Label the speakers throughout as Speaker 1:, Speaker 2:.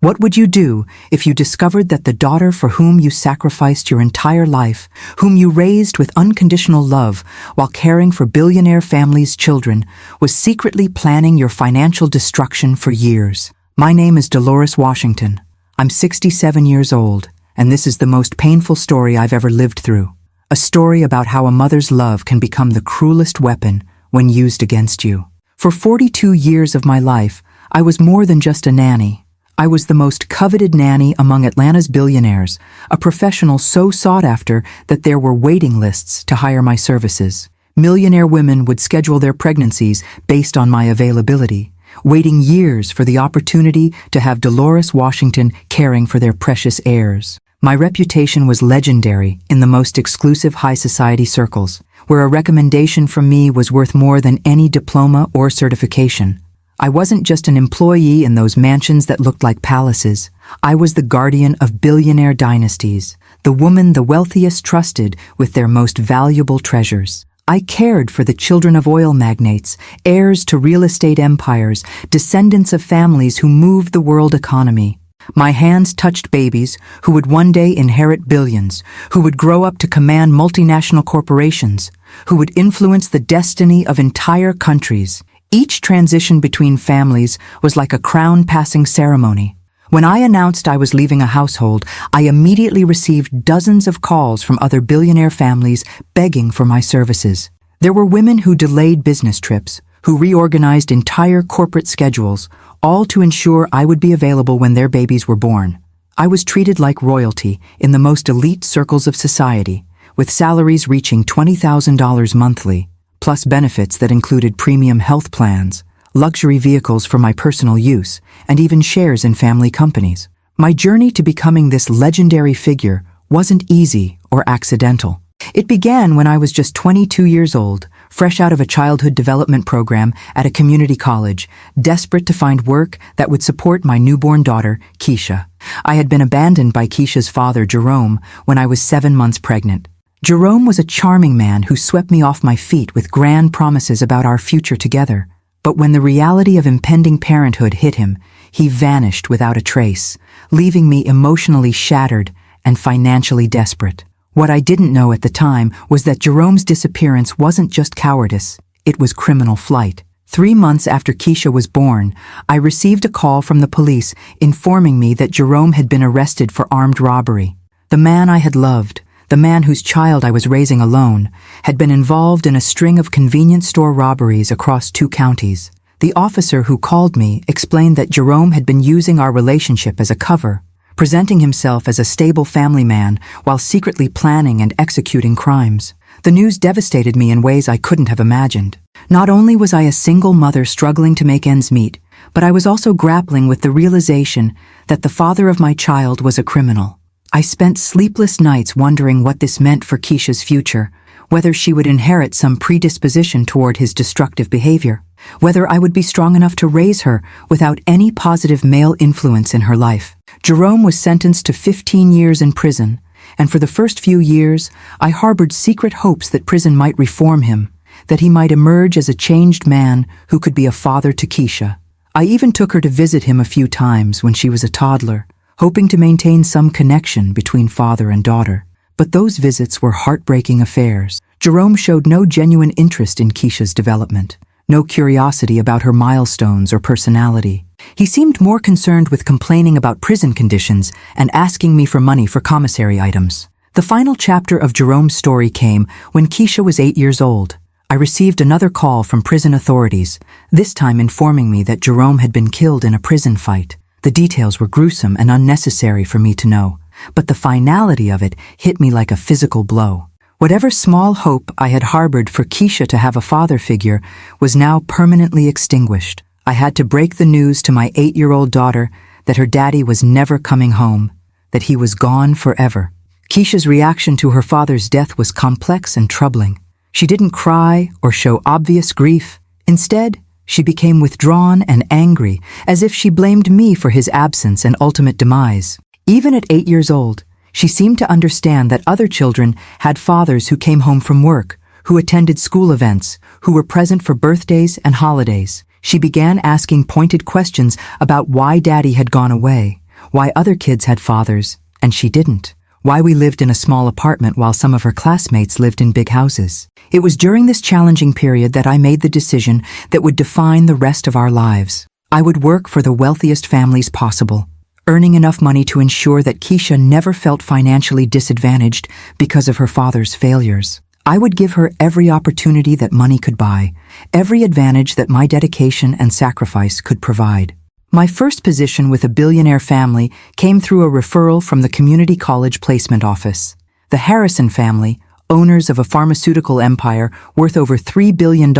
Speaker 1: What would you do if you discovered that the daughter for whom you sacrificed your entire life, whom you raised with unconditional love while caring for billionaire families' children, was secretly planning your financial destruction for years? My name is Dolores Washington. I'm 67 years old, and this is the most painful story I've ever lived through. A story about how a mother's love can become the cruelest weapon when used against you. For 42 years of my life, I was more than just a nanny. I was the most coveted nanny among Atlanta's billionaires, a professional so sought after that there were waiting lists to hire my services. Millionaire women would schedule their pregnancies based on my availability, waiting years for the opportunity to have Dolores Washington caring for their precious heirs. My reputation was legendary in the most exclusive high society circles, where a recommendation from me was worth more than any diploma or certification. I wasn't just an employee in those mansions that looked like palaces. I was the guardian of billionaire dynasties, the woman the wealthiest trusted with their most valuable treasures. I cared for the children of oil magnates, heirs to real estate empires, descendants of families who moved the world economy. My hands touched babies who would one day inherit billions, who would grow up to command multinational corporations, who would influence the destiny of entire countries. Each transition between families was like a crown-passing ceremony. When I announced I was leaving a household, I immediately received dozens of calls from other billionaire families begging for my services. There were women who delayed business trips, who reorganized entire corporate schedules, all to ensure I would be available when their babies were born. I was treated like royalty in the most elite circles of society, with salaries reaching $20,000 monthly, plus benefits that included premium health plans, luxury vehicles for my personal use, and even shares in family companies. My journey to becoming this legendary figure wasn't easy or accidental. It began when I was just 22 years old, fresh out of a childhood development program at a community college, desperate to find work that would support my newborn daughter, Keisha. I had been abandoned by Keisha's father, Jerome, when I was 7 months pregnant. Jerome was a charming man who swept me off my feet with grand promises about our future together. But when the reality of impending parenthood hit him, he vanished without a trace, leaving me emotionally shattered and financially desperate. What I didn't know at the time was that Jerome's disappearance wasn't just cowardice, it was criminal flight. 3 months after Keisha was born, I received a call from the police informing me that Jerome had been arrested for armed robbery. The man I had loved, the man whose child I was raising alone, had been involved in a string of convenience store robberies across 2 counties. The officer who called me explained that Jerome had been using our relationship as a cover, presenting himself as a stable family man while secretly planning and executing crimes. The news devastated me in ways I couldn't have imagined. Not only was I a single mother struggling to make ends meet, but I was also grappling with the realization that the father of my child was a criminal. I spent sleepless nights wondering what this meant for Keisha's future, whether she would inherit some predisposition toward his destructive behavior, whether I would be strong enough to raise her without any positive male influence in her life. Jerome was sentenced to 15 years in prison, and for the first few years, I harbored secret hopes that prison might reform him, that he might emerge as a changed man who could be a father to Keisha. I even took her to visit him a few times when she was a toddler, hoping to maintain some connection between father and daughter. But those visits were heartbreaking affairs. Jerome showed no genuine interest in Keisha's development, no curiosity about her milestones or personality. He seemed more concerned with complaining about prison conditions and asking me for money for commissary items. The final chapter of Jerome's story came when Keisha was 8 years old. I received another call from prison authorities, this time informing me that Jerome had been killed in a prison fight. The details were gruesome and unnecessary for me to know, but the finality of it hit me like a physical blow. Whatever small hope I had harbored for Keisha to have a father figure was now permanently extinguished. I had to break the news to my 8-year-old daughter that her daddy was never coming home, that he was gone forever. Keisha's reaction to her father's death was complex and troubling. She didn't cry or show obvious grief. Instead, she became withdrawn and angry, as if she blamed me for his absence and ultimate demise. Even at 8 years old, she seemed to understand that other children had fathers who came home from work, who attended school events, who were present for birthdays and holidays. She began asking pointed questions about why Daddy had gone away, Why other kids had fathers, and she didn't. Why we lived in a small apartment while some of her classmates lived in big houses. It was during this challenging period that I made the decision that would define the rest of our lives. I would work for the wealthiest families possible, earning enough money to ensure that Keisha never felt financially disadvantaged because of her father's failures. I would give her every opportunity that money could buy, every advantage that my dedication and sacrifice could provide. My first position with a billionaire family came through a referral from the community college placement office. The Harrison family, owners of a pharmaceutical empire worth over $3 billion,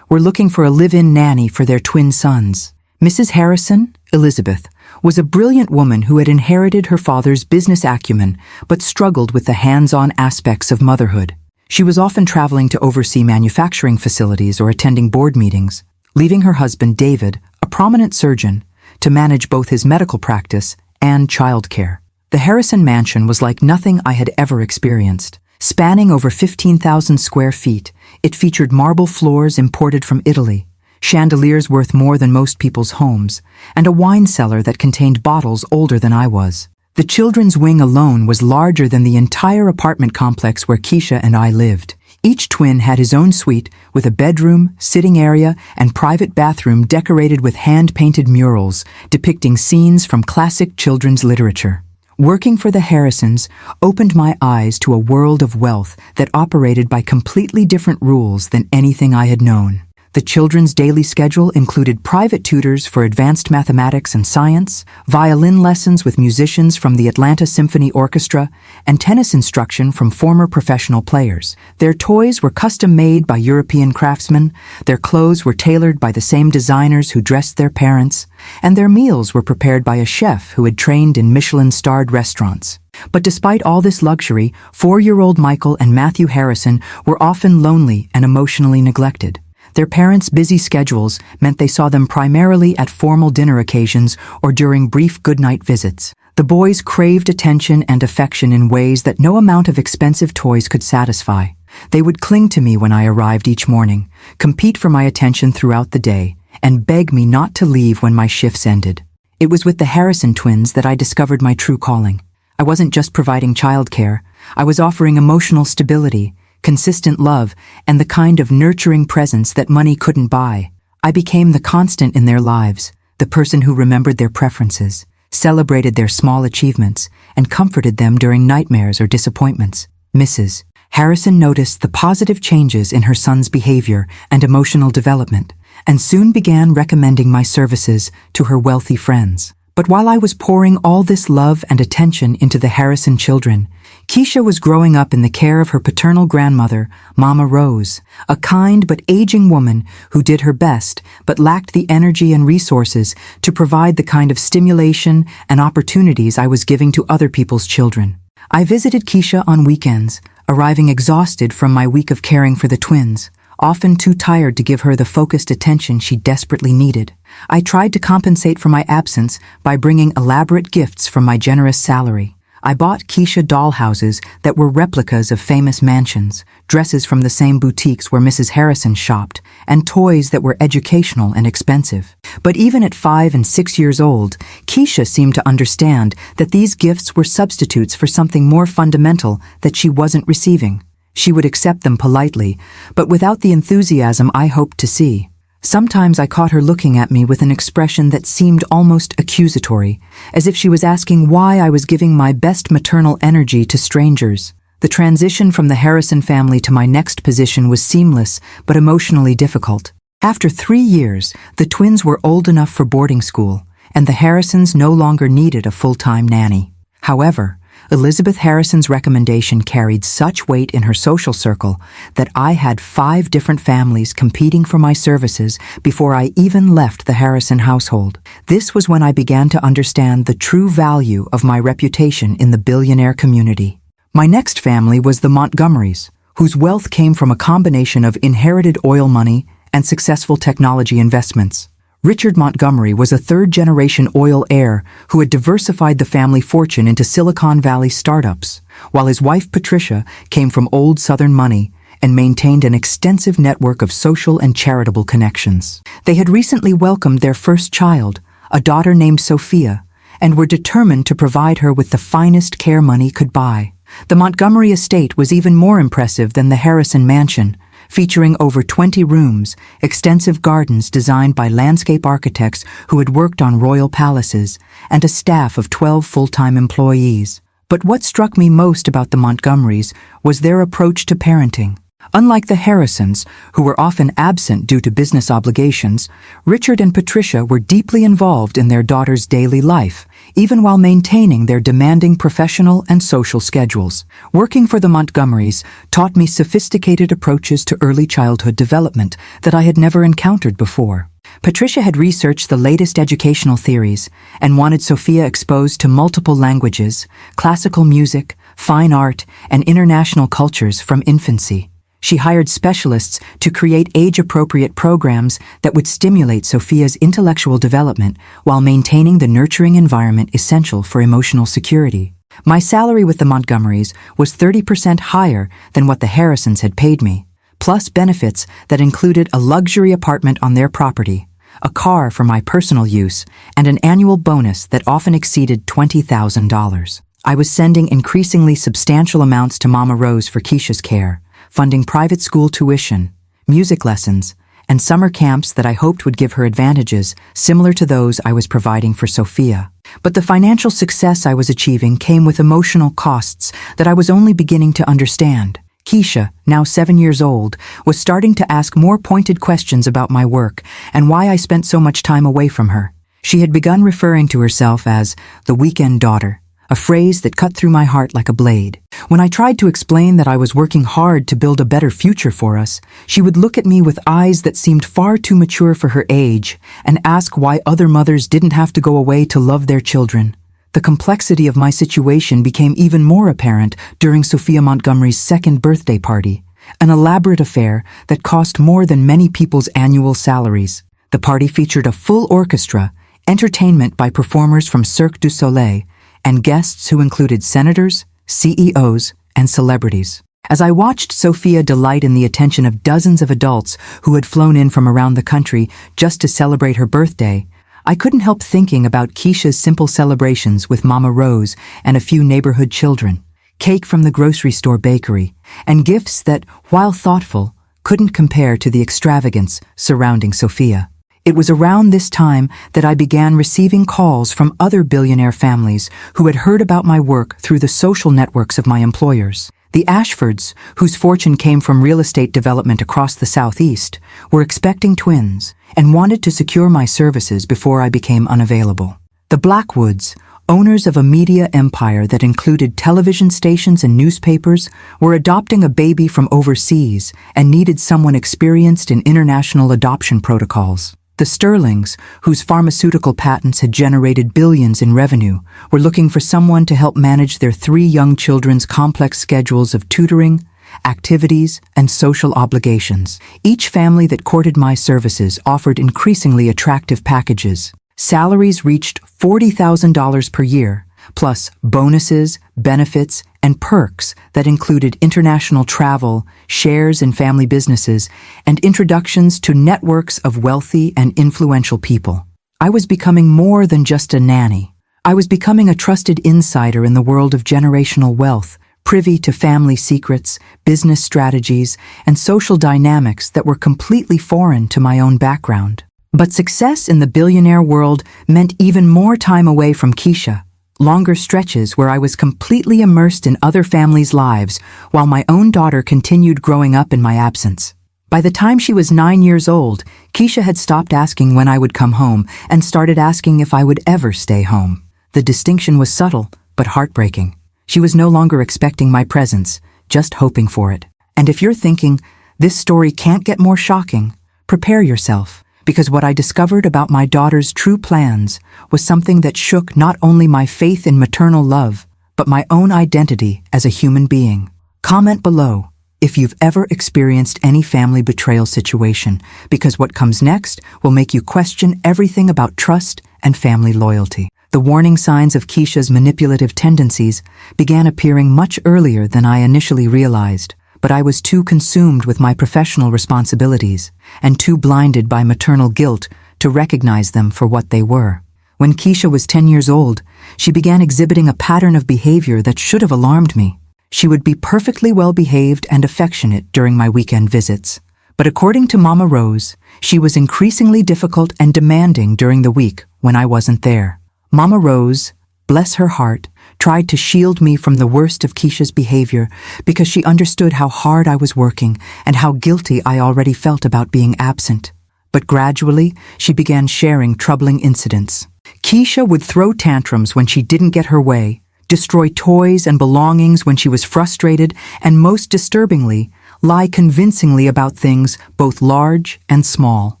Speaker 1: were looking for a live-in nanny for their twin sons. Mrs. Harrison, Elizabeth, was a brilliant woman who had inherited her father's business acumen but struggled with the hands-on aspects of motherhood. She was often traveling to oversee manufacturing facilities or attending board meetings, leaving her husband David, a prominent surgeon, to manage both his medical practice and childcare. The Harrison mansion was like nothing I had ever experienced. Spanning over 15,000 square feet, it featured marble floors imported from Italy, chandeliers worth more than most people's homes, and a wine cellar that contained bottles older than I was. The children's wing alone was larger than the entire apartment complex where Keisha and I lived. Each twin had his own suite with a bedroom, sitting area, and private bathroom decorated with hand-painted murals depicting scenes from classic children's literature. Working for the Harrisons opened my eyes to a world of wealth that operated by completely different rules than anything I had known. The children's daily schedule included private tutors for advanced mathematics and science, violin lessons with musicians from the Atlanta Symphony Orchestra, and tennis instruction from former professional players. Their toys were custom-made by European craftsmen, their clothes were tailored by the same designers who dressed their parents, and their meals were prepared by a chef who had trained in Michelin-starred restaurants. But despite all this luxury, 4-year-old Michael and Matthew Harrison were often lonely and emotionally neglected. Their parents' busy schedules meant they saw them primarily at formal dinner occasions or during brief goodnight visits. The boys craved attention and affection in ways that no amount of expensive toys could satisfy. They would cling to me when I arrived each morning, compete for my attention throughout the day, and beg me not to leave when my shifts ended. It was with the Harrison twins that I discovered my true calling. I wasn't just providing childcare, I was offering emotional stability, consistent love, and the kind of nurturing presence that money couldn't buy. I became the constant in their lives, the person who remembered their preferences, celebrated their small achievements, and comforted them during nightmares or disappointments. Mrs. Harrison noticed the positive changes in her son's behavior and emotional development, and soon began recommending my services to her wealthy friends. But while I was pouring all this love and attention into the Harrison children, Keisha was growing up in the care of her paternal grandmother, Mama Rose, a kind but aging woman who did her best but lacked the energy and resources to provide the kind of stimulation and opportunities I was giving to other people's children. I visited Keisha on weekends, arriving exhausted from my week of caring for the twins, often too tired to give her the focused attention she desperately needed. I tried to compensate for my absence by bringing elaborate gifts from my generous salary. I bought Keisha dollhouses that were replicas of famous mansions, dresses from the same boutiques where Mrs. Harrison shopped, and toys that were educational and expensive. But even at 5 and 6 years old, Keisha seemed to understand that these gifts were substitutes for something more fundamental that she wasn't receiving. She would accept them politely, but without the enthusiasm I hoped to see. Sometimes I caught her looking at me with an expression that seemed almost accusatory, as if she was asking why I was giving my best maternal energy to strangers. The transition from the Harrison family to my next position was seamless but emotionally difficult. After 3 years, the twins were old enough for boarding school, and the Harrisons no longer needed a full-time nanny. However, Elizabeth Harrison's recommendation carried such weight in her social circle that I had 5 different families competing for my services before I even left the Harrison household. This was when I began to understand the true value of my reputation in the billionaire community. My next family was the Montgomerys, whose wealth came from a combination of inherited oil money and successful technology investments. Richard Montgomery was a third-generation oil heir who had diversified the family fortune into Silicon Valley startups, while his wife Patricia came from old Southern money and maintained an extensive network of social and charitable connections. They had recently welcomed their first child, a daughter named Sophia, and were determined to provide her with the finest care money could buy. The Montgomery estate was even more impressive than the Harrison mansion, featuring over 20 rooms, extensive gardens designed by landscape architects who had worked on royal palaces, and a staff of 12 full-time employees. But what struck me most about the Montgomerys was their approach to parenting. Unlike the Harrisons, who were often absent due to business obligations, Richard and Patricia were deeply involved in their daughter's daily life, even while maintaining their demanding professional and social schedules. Working for the Montgomerys taught me sophisticated approaches to early childhood development that I had never encountered before. Patricia had researched the latest educational theories and wanted Sophia exposed to multiple languages, classical music, fine art, and international cultures from infancy. She hired specialists to create age-appropriate programs that would stimulate Sophia's intellectual development while maintaining the nurturing environment essential for emotional security. My salary with the Montgomerys was 30% higher than what the Harrisons had paid me, plus benefits that included a luxury apartment on their property, a car for my personal use, and an annual bonus that often exceeded $20,000. I was sending increasingly substantial amounts to Mama Rose for Keisha's care, funding private school tuition, music lessons, and summer camps that I hoped would give her advantages similar to those I was providing for Sophia. But the financial success I was achieving came with emotional costs that I was only beginning to understand. Keisha, now 7 years old, was starting to ask more pointed questions about my work and why I spent so much time away from her. She had begun referring to herself as the weekend daughter, a phrase that cut through my heart like a blade. When I tried to explain that I was working hard to build a better future for us, she would look at me with eyes that seemed far too mature for her age and ask why other mothers didn't have to go away to love their children. The complexity of my situation became even more apparent during Sophia Montgomery's second birthday party, an elaborate affair that cost more than many people's annual salaries. The party featured a full orchestra, entertainment by performers from Cirque du Soleil, and guests who included senators, CEOs, and celebrities. As I watched Sophia delight in the attention of dozens of adults who had flown in from around the country just to celebrate her birthday, I couldn't help thinking about Keisha's simple celebrations with Mama Rose and a few neighborhood children, cake from the grocery store bakery, and gifts that, while thoughtful, couldn't compare to the extravagance surrounding Sophia. It was around this time that I began receiving calls from other billionaire families who had heard about my work through the social networks of my employers. The Ashfords, whose fortune came from real estate development across the Southeast, were expecting twins and wanted to secure my services before I became unavailable. The Blackwoods, owners of a media empire that included television stations and newspapers, were adopting a baby from overseas and needed someone experienced in international adoption protocols. The Sterlings, whose pharmaceutical patents had generated billions in revenue, were looking for someone to help manage their 3 young children's complex schedules of tutoring, activities, and social obligations. Each family that courted my services offered increasingly attractive packages. Salaries reached $40,000 per year, plus bonuses, benefits, and perks that included international travel, shares in family businesses, and introductions to networks of wealthy and influential people. I was becoming more than just a nanny. I was becoming a trusted insider in the world of generational wealth, privy to family secrets, business strategies, and social dynamics that were completely foreign to my own background. But success in the billionaire world meant even more time away from Keisha. Longer stretches where I was completely immersed in other families' lives while my own daughter continued growing up in my absence. By the time she was 9 years old, Keisha had stopped asking when I would come home and started asking if I would ever stay home. The distinction was subtle, but heartbreaking. She was no longer expecting my presence, just hoping for it. And if you're thinking, this story can't get more shocking, prepare yourself. Because what I discovered about my daughter's true plans was something that shook not only my faith in maternal love, but my own identity as a human being. Comment below if you've ever experienced any family betrayal situation, because what comes next will make you question everything about trust and family loyalty. The warning signs of Keisha's manipulative tendencies began appearing much earlier than I initially realized. But I was too consumed with my professional responsibilities and too blinded by maternal guilt to recognize them for what they were. When Keisha was 10 years old, she began exhibiting a pattern of behavior that should have alarmed me. She would be perfectly well-behaved and affectionate during my weekend visits. But according to Mama Rose, she was increasingly difficult and demanding during the week when I wasn't there. Mama Rose, bless her heart, tried to shield me from the worst of Keisha's behavior because she understood how hard I was working and how guilty I already felt about being absent. But gradually, she began sharing troubling incidents. Keisha would throw tantrums when she didn't get her way, destroy toys and belongings when she was frustrated, and most disturbingly, lie convincingly about things both large and small.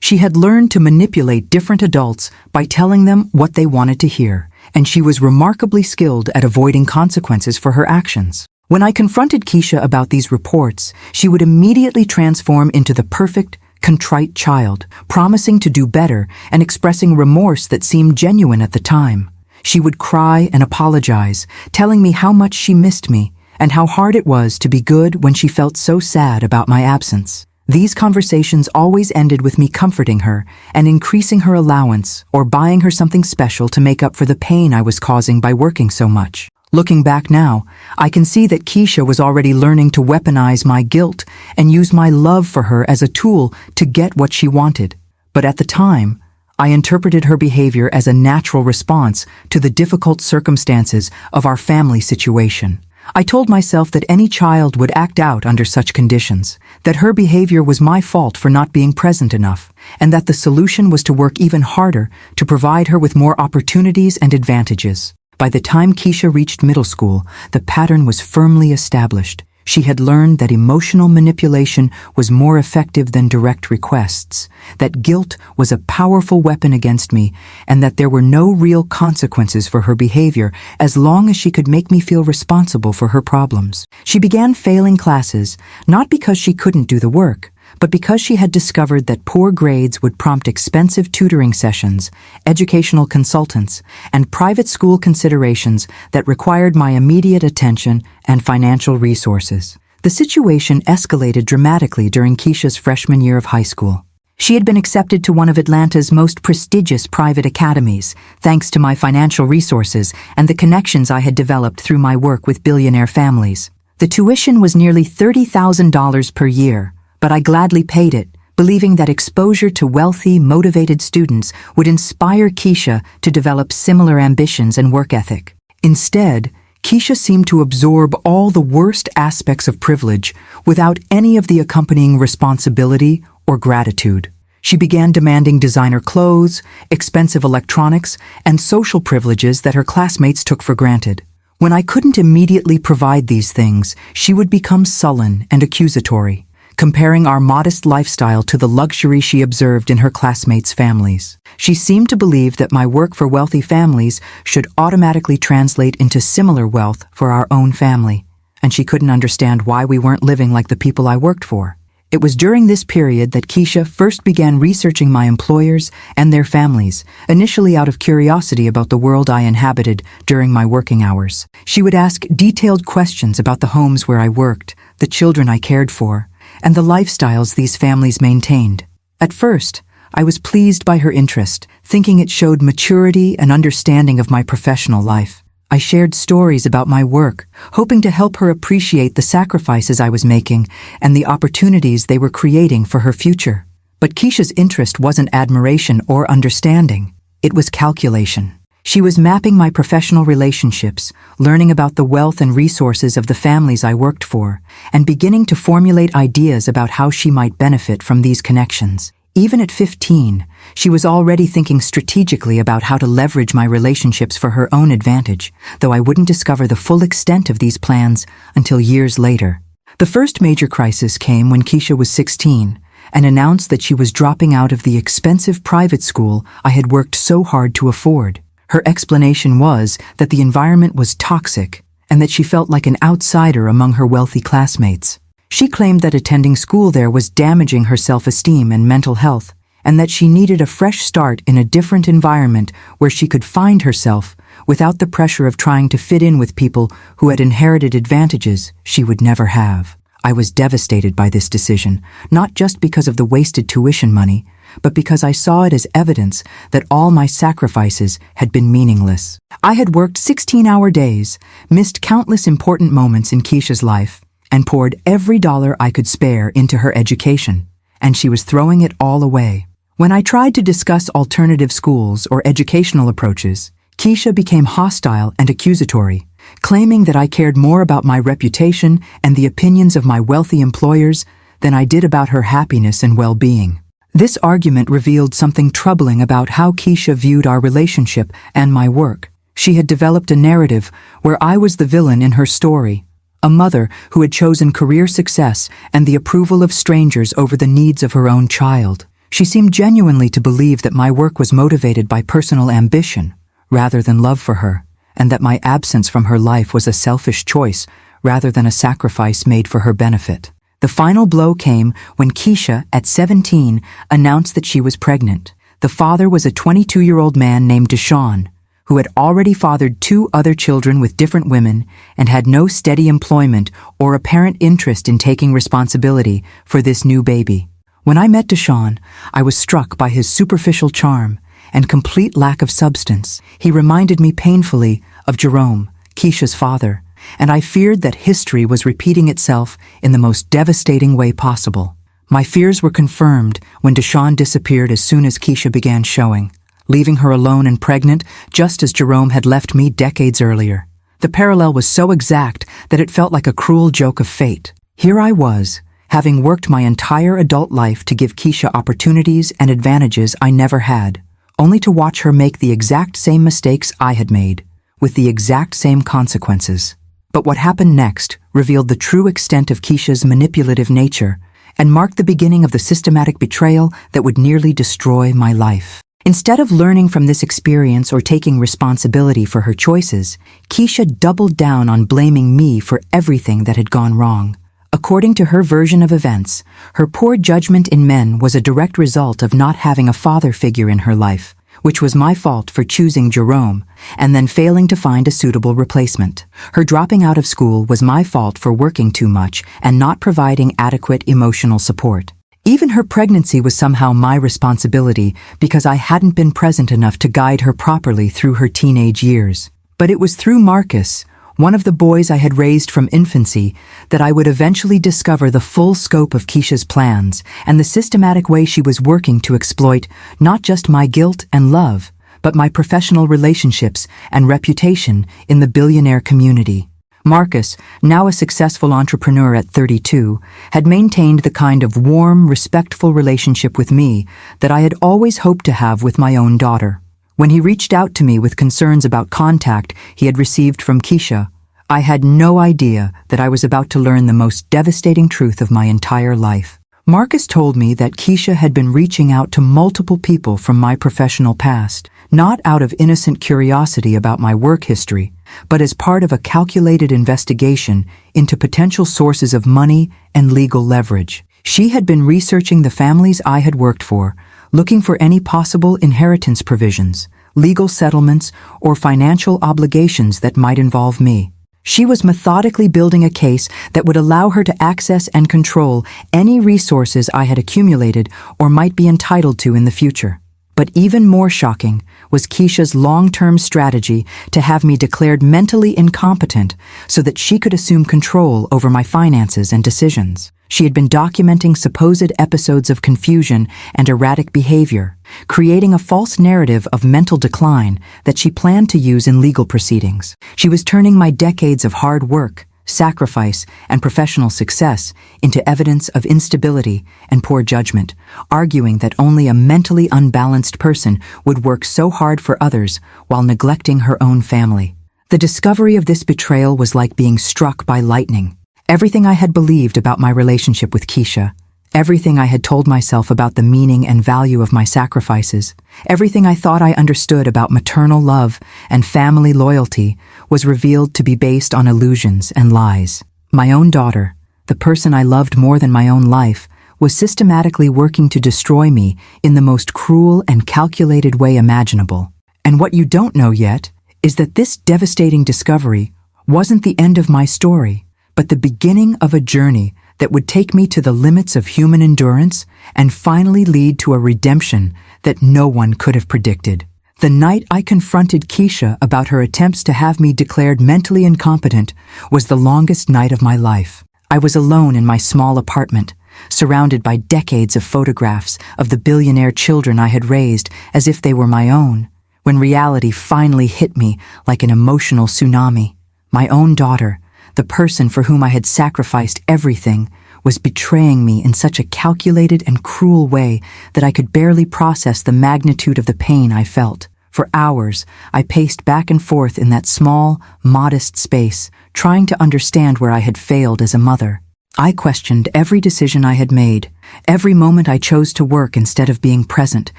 Speaker 1: She had learned to manipulate different adults by telling them what they wanted to hear, and she was remarkably skilled at avoiding consequences for her actions. When I confronted Keisha about these reports, she would immediately transform into the perfect, contrite child, promising to do better and expressing remorse that seemed genuine at the time. She would cry and apologize, telling me how much she missed me and how hard it was to be good when she felt so sad about my absence. These conversations always ended with me comforting her and increasing her allowance or buying her something special to make up for the pain I was causing by working so much. Looking back now, I can see that Keisha was already learning to weaponize my guilt and use my love for her as a tool to get what she wanted. But at the time, I interpreted her behavior as a natural response to the difficult circumstances of our family situation. I told myself that any child would act out under such conditions, that her behavior was my fault for not being present enough, and that the solution was to work even harder to provide her with more opportunities and advantages. By the time Keisha reached middle school, the pattern was firmly established. She had learned that emotional manipulation was more effective than direct requests, that guilt was a powerful weapon against me, and that there were no real consequences for her behavior as long as she could make me feel responsible for her problems. She began failing classes, not because she couldn't do the work, but because she had discovered that poor grades would prompt expensive tutoring sessions, educational consultants, and private school considerations that required my immediate attention and financial resources. The situation escalated dramatically during Keisha's freshman year of high school. She had been accepted to one of Atlanta's most prestigious private academies, thanks to my financial resources and the connections I had developed through my work with billionaire families. The tuition was nearly $30,000 per year, but I gladly paid it, believing that exposure to wealthy, motivated students would inspire Keisha to develop similar ambitions and work ethic. Instead, Keisha seemed to absorb all the worst aspects of privilege without any of the accompanying responsibility or gratitude. She began demanding designer clothes, expensive electronics, and social privileges that her classmates took for granted. When I couldn't immediately provide these things, she would become sullen and accusatory, comparing our modest lifestyle to the luxury she observed in her classmates' families. She seemed to believe that my work for wealthy families should automatically translate into similar wealth for our own family, and she couldn't understand why we weren't living like the people I worked for. It was during this period that Keisha first began researching my employers and their families, initially out of curiosity about the world I inhabited during my working hours. She would ask detailed questions about the homes where I worked, the children I cared for, and the lifestyles these families maintained. At first, I was pleased by her interest, thinking it showed maturity and understanding of my professional life. I shared stories about my work, hoping to help her appreciate the sacrifices I was making and the opportunities they were creating for her future. But Keisha's interest wasn't admiration or understanding. It was calculation. She was mapping my professional relationships, learning about the wealth and resources of the families I worked for, and beginning to formulate ideas about how she might benefit from these connections. Even at 15, she was already thinking strategically about how to leverage my relationships for her own advantage, though I wouldn't discover the full extent of these plans until years later. The first major crisis came when Keisha was 16 and announced that she was dropping out of the expensive private school I had worked so hard to afford. Her explanation was that the environment was toxic and that she felt like an outsider among her wealthy classmates. She claimed that attending school there was damaging her self-esteem and mental health, and that she needed a fresh start in a different environment where she could find herself without the pressure of trying to fit in with people who had inherited advantages she would never have. I was devastated by this decision, not just because of the wasted tuition money, but because I saw it as evidence that all my sacrifices had been meaningless. I had worked 16-hour days, missed countless important moments in Keisha's life, and poured every dollar I could spare into her education, and she was throwing it all away. When I tried to discuss alternative schools or educational approaches, Keisha became hostile and accusatory, claiming that I cared more about my reputation and the opinions of my wealthy employers than I did about her happiness and well-being. This argument revealed something troubling about how Keisha viewed our relationship and my work. She had developed a narrative where I was the villain in her story, a mother who had chosen career success and the approval of strangers over the needs of her own child. She seemed genuinely to believe that my work was motivated by personal ambition rather than love for her, and that my absence from her life was a selfish choice rather than a sacrifice made for her benefit. The final blow came when Keisha, at 17, announced that she was pregnant. The father was a 22-year-old man named Deshaun, who had already fathered 2 other children with different women and had no steady employment or apparent interest in taking responsibility for this new baby. When I met Deshaun, I was struck by his superficial charm and complete lack of substance. He reminded me painfully of Jerome, Keisha's father, and I feared that history was repeating itself in the most devastating way possible. My fears were confirmed when Deshaun disappeared as soon as Keisha began showing, leaving her alone and pregnant just as Jerome had left me decades earlier. The parallel was so exact that it felt like a cruel joke of fate. Here I was, having worked my entire adult life to give Keisha opportunities and advantages I never had, only to watch her make the exact same mistakes I had made, with the exact same consequences. But what happened next revealed the true extent of Keisha's manipulative nature and marked the beginning of the systematic betrayal that would nearly destroy my life. Instead of learning from this experience or taking responsibility for her choices, Keisha doubled down on blaming me for everything that had gone wrong. According to her version of events, her poor judgment in men was a direct result of not having a father figure in her life, which was my fault for choosing Jerome and then failing to find a suitable replacement. Her dropping out of school was my fault for working too much and not providing adequate emotional support. Even her pregnancy was somehow my responsibility because I hadn't been present enough to guide her properly through her teenage years. But it was through Marcus, one of the boys I had raised from infancy, that I would eventually discover the full scope of Keisha's plans and the systematic way she was working to exploit not just my guilt and love, but my professional relationships and reputation in the billionaire community. Marcus, now a successful entrepreneur at 32, had maintained the kind of warm, respectful relationship with me that I had always hoped to have with my own daughter. When he reached out to me with concerns about contact he had received from Keisha, I had no idea that I was about to learn the most devastating truth of my entire life. Marcus told me that Keisha had been reaching out to multiple people from my professional past, not out of innocent curiosity about my work history, but as part of a calculated investigation into potential sources of money and legal leverage. She had been researching the families I had worked for, looking for any possible inheritance provisions, legal settlements, or financial obligations that might involve me. She was methodically building a case that would allow her to access and control any resources I had accumulated or might be entitled to in the future. But even more shocking was Keisha's long-term strategy to have me declared mentally incompetent so that she could assume control over my finances and decisions. She had been documenting supposed episodes of confusion and erratic behavior, creating a false narrative of mental decline that she planned to use in legal proceedings. She was turning my decades of hard work, sacrifice, and professional success into evidence of instability and poor judgment, arguing that only a mentally unbalanced person would work so hard for others while neglecting her own family. The discovery of this betrayal was like being struck by lightning. Everything I had believed about my relationship with Keisha, everything I had told myself about the meaning and value of my sacrifices, everything I thought I understood about maternal love and family loyalty was revealed to be based on illusions and lies. My own daughter, the person I loved more than my own life, was systematically working to destroy me in the most cruel and calculated way imaginable. And what you don't know yet is that this devastating discovery wasn't the end of my story, but the beginning of a journey that would take me to the limits of human endurance and finally lead to a redemption that no one could have predicted. The night I confronted Keisha about her attempts to have me declared mentally incompetent was the longest night of my life. I was alone in my small apartment, surrounded by decades of photographs of the billionaire children I had raised as if they were my own, when reality finally hit me like an emotional tsunami. My own daughter, the person for whom I had sacrificed everything, was betraying me in such a calculated and cruel way that I could barely process the magnitude of the pain I felt. For hours, I paced back and forth in that small, modest space, trying to understand where I had failed as a mother. I questioned every decision I had made, every moment I chose to work instead of being present,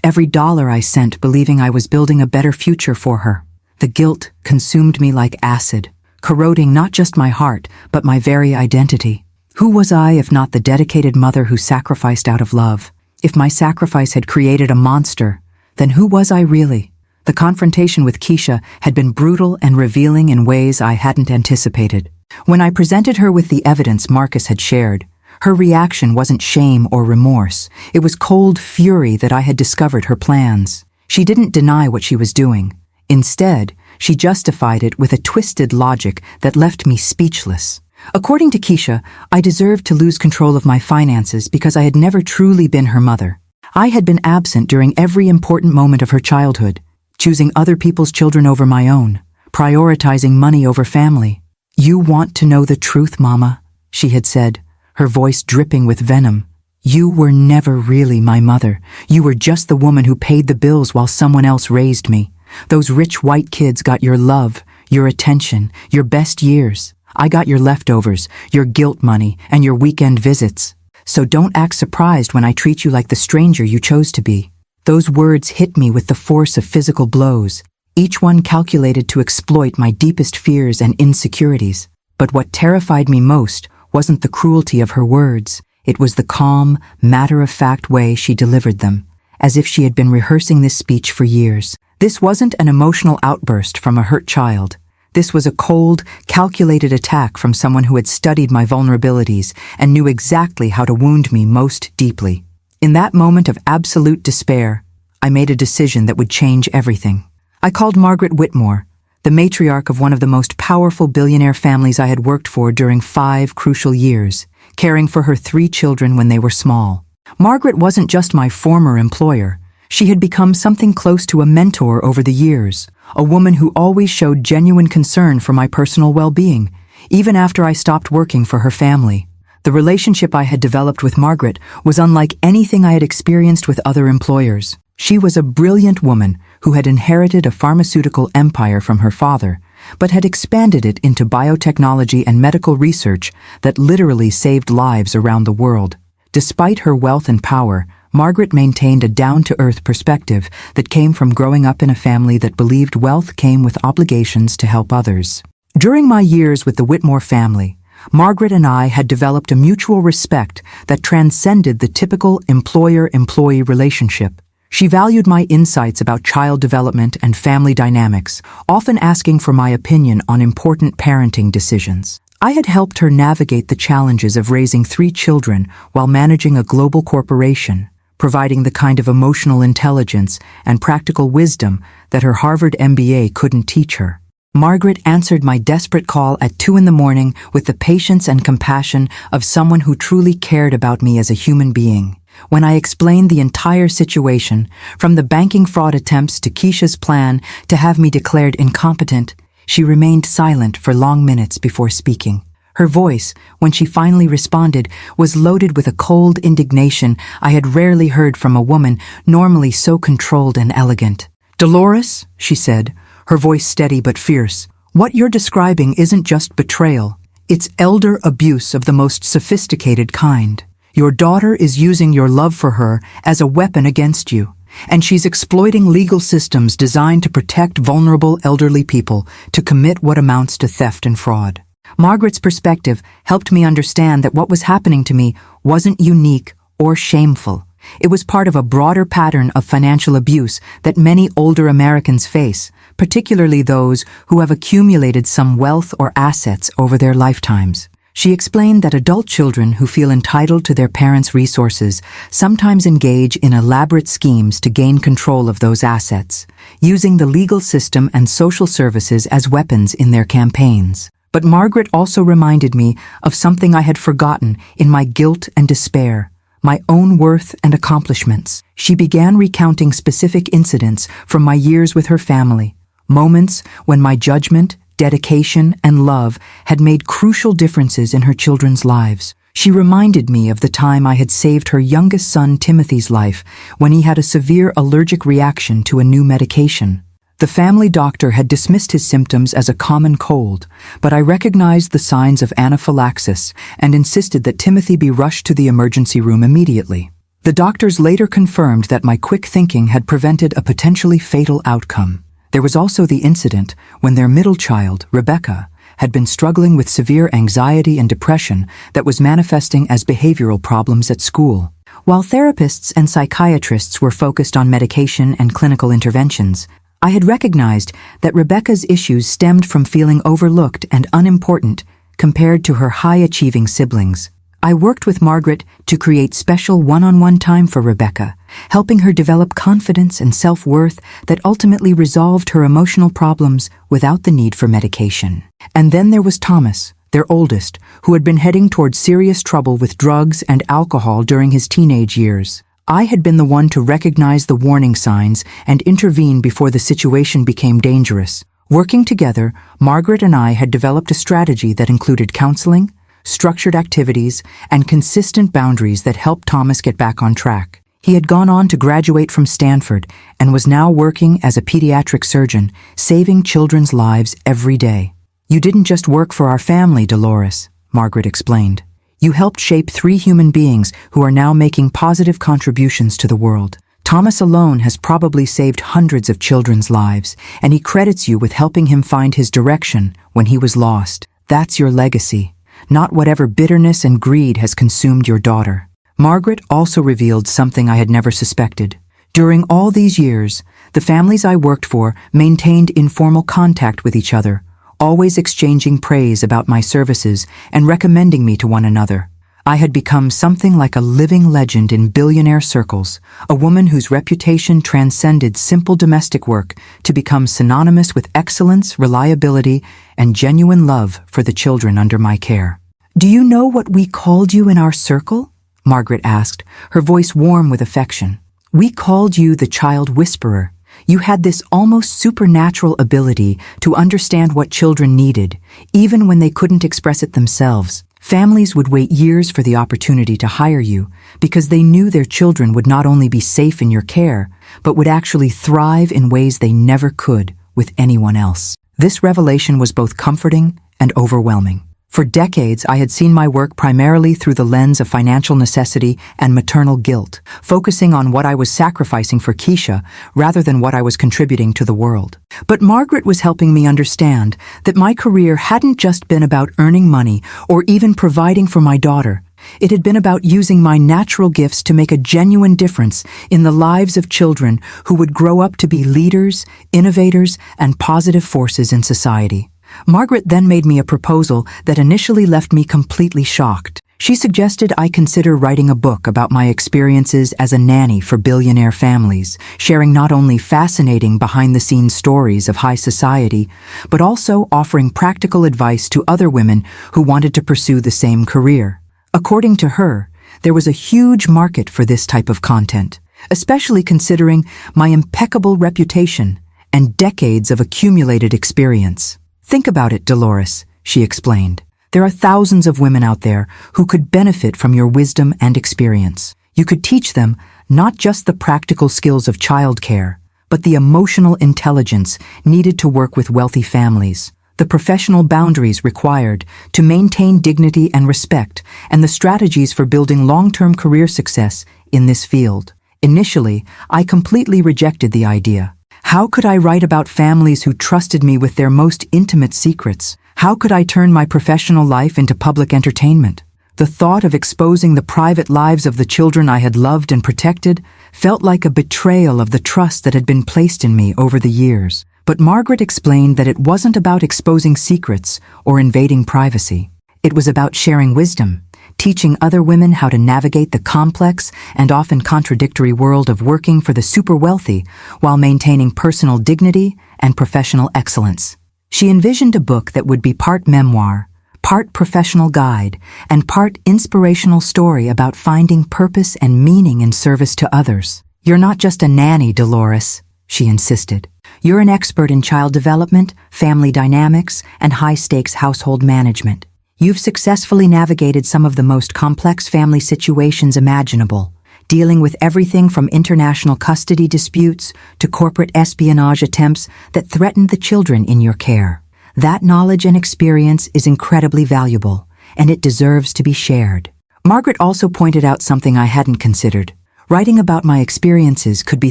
Speaker 1: every dollar I sent believing I was building a better future for her. The guilt consumed me like acid, corroding not just my heart, but my very identity. Who was I if not the dedicated mother who sacrificed out of love? If my sacrifice had created a monster, then who was I really? The confrontation with Keisha had been brutal and revealing in ways I hadn't anticipated. When I presented her with the evidence Marcus had shared, her reaction wasn't shame or remorse. It was cold fury that I had discovered her plans. She didn't deny what she was doing. Instead, she justified it with a twisted logic that left me speechless. According to Keisha, I deserved to lose control of my finances because I had never truly been her mother. I had been absent during every important moment of her childhood, choosing other people's children over my own, prioritizing money over family. "You want to know the truth, Mama," she had said, her voice dripping with venom. "You were never really my mother. You were just the woman who paid the bills while someone else raised me. Those rich white kids got your love, your attention, your best years. I got your leftovers, your guilt money, and your weekend visits. So don't act surprised when I treat you like the stranger you chose to be." Those words hit me with the force of physical blows, each one calculated to exploit my deepest fears and insecurities. But what terrified me most wasn't the cruelty of her words. It was the calm, matter-of-fact way she delivered them, as if she had been rehearsing this speech for years. This wasn't an emotional outburst from a hurt child. This was a cold, calculated attack from someone who had studied my vulnerabilities and knew exactly how to wound me most deeply. In that moment of absolute despair, I made a decision that would change everything. I called Margaret Whitmore, the matriarch of one of the most powerful billionaire families I had worked for during 5 crucial years, caring for her 3 children when they were small. Margaret wasn't just my former employer. She had become something close to a mentor over the years, a woman who always showed genuine concern for my personal well-being, even after I stopped working for her family. The relationship I had developed with Margaret was unlike anything I had experienced with other employers. She was a brilliant woman who had inherited a pharmaceutical empire from her father, but had expanded it into biotechnology and medical research that literally saved lives around the world. Despite her wealth and power, Margaret maintained a down-to-earth perspective that came from growing up in a family that believed wealth came with obligations to help others. During my years with the Whitmore family, Margaret and I had developed a mutual respect that transcended the typical employer-employee relationship. She valued my insights about child development and family dynamics, often asking for my opinion on important parenting decisions. I had helped her navigate the challenges of raising 3 children while managing a global corporation, providing the kind of emotional intelligence and practical wisdom that her Harvard MBA couldn't teach her. Margaret answered my desperate call at 2 a.m. with the patience and compassion of someone who truly cared about me as a human being. When I explained the entire situation, from the banking fraud attempts to Keisha's plan to have me declared incompetent, she remained silent for long minutes before speaking. Her voice, when she finally responded, was loaded with a cold indignation I had rarely heard from a woman normally so controlled and elegant. "Dolores," she said, her voice steady but fierce, "what you're describing isn't just betrayal. It's elder abuse of the most sophisticated kind. Your daughter is using your love for her as a weapon against you, and she's exploiting legal systems designed to protect vulnerable elderly people to commit what amounts to theft and fraud." Margaret's perspective helped me understand that what was happening to me wasn't unique or shameful. It was part of a broader pattern of financial abuse that many older Americans face, particularly those who have accumulated some wealth or assets over their lifetimes. She explained that adult children who feel entitled to their parents' resources sometimes engage in elaborate schemes to gain control of those assets, using the legal system and social services as weapons in their campaigns. But Margaret also reminded me of something I had forgotten in my guilt and despair, my own worth and accomplishments. She began recounting specific incidents from my years with her family, moments when my judgment, dedication, and love had made crucial differences in her children's lives. She reminded me of the time I had saved her youngest son Timothy's life when he had a severe allergic reaction to a new medication. The family doctor had dismissed his symptoms as a common cold, but I recognized the signs of anaphylaxis and insisted that Timothy be rushed to the emergency room immediately. The doctors later confirmed that my quick thinking had prevented a potentially fatal outcome. There was also the incident when their middle child, Rebecca, had been struggling with severe anxiety and depression that was manifesting as behavioral problems at school. While therapists and psychiatrists were focused on medication and clinical interventions, I had recognized that Rebecca's issues stemmed from feeling overlooked and unimportant compared to her high-achieving siblings. I worked with Margaret to create special one-on-one time for Rebecca, helping her develop confidence and self-worth that ultimately resolved her emotional problems without the need for medication. And then there was Thomas, their oldest, who had been heading toward serious trouble with drugs and alcohol during his teenage years. I had been the one to recognize the warning signs and intervene before the situation became dangerous. Working together, Margaret and I had developed a strategy that included counseling, structured activities, and consistent boundaries that helped Thomas get back on track. He had gone on to graduate from Stanford and was now working as a pediatric surgeon, saving children's lives every day. "You didn't just work for our family, Dolores," Margaret explained. "You helped shape 3 human beings who are now making positive contributions to the world. Thomas alone has probably saved hundreds of children's lives, and he credits you with helping him find his direction when he was lost. That's your legacy, not whatever bitterness and greed has consumed your daughter." Margaret also revealed something I had never suspected. During all these years, the families I worked for maintained informal contact with each other, always exchanging praise about my services and recommending me to one another. I had become something like a living legend in billionaire circles, a woman whose reputation transcended simple domestic work to become synonymous with excellence, reliability, and genuine love for the children under my care. "Do you know what we called you in our circle?" Margaret asked, her voice warm with affection. "We called you the child whisperer. You had this almost supernatural ability to understand what children needed, even when they couldn't express it themselves. Families would wait years for the opportunity to hire you because they knew their children would not only be safe in your care, but would actually thrive in ways they never could with anyone else." This revelation was both comforting and overwhelming. For decades, I had seen my work primarily through the lens of financial necessity and maternal guilt, focusing on what I was sacrificing for Keisha rather than what I was contributing to the world. But Margaret was helping me understand that my career hadn't just been about earning money or even providing for my daughter. It had been about using my natural gifts to make a genuine difference in the lives of children who would grow up to be leaders, innovators, and positive forces in society. Margaret then made me a proposal that initially left me completely shocked. She suggested I consider writing a book about my experiences as a nanny for billionaire families, sharing not only fascinating behind-the-scenes stories of high society, but also offering practical advice to other women who wanted to pursue the same career. According to her, there was a huge market for this type of content, especially considering my impeccable reputation and decades of accumulated experience. "Think about it, Dolores," she explained. "There are thousands of women out there who could benefit from your wisdom and experience. You could teach them not just the practical skills of childcare, but the emotional intelligence needed to work with wealthy families, the professional boundaries required to maintain dignity and respect, and the strategies for building long-term career success in this field." Initially, I completely rejected the idea. How could I write about families who trusted me with their most intimate secrets? How could I turn my professional life into public entertainment? The thought of exposing the private lives of the children I had loved and protected felt like a betrayal of the trust that had been placed in me over the years. But Margaret explained that it wasn't about exposing secrets or invading privacy. It was about sharing wisdom, teaching other women how to navigate the complex and often contradictory world of working for the super wealthy while maintaining personal dignity and professional excellence. She envisioned a book that would be part memoir, part professional guide, and part inspirational story about finding purpose and meaning in service to others. "You're not just a nanny, Dolores," she insisted. "You're an expert in child development, family dynamics, and high-stakes household management. You've successfully navigated some of the most complex family situations imaginable, dealing with everything from international custody disputes to corporate espionage attempts that threatened the children in your care. That knowledge and experience is incredibly valuable, and it deserves to be shared." Margaret also pointed out something I hadn't considered. Writing about my experiences could be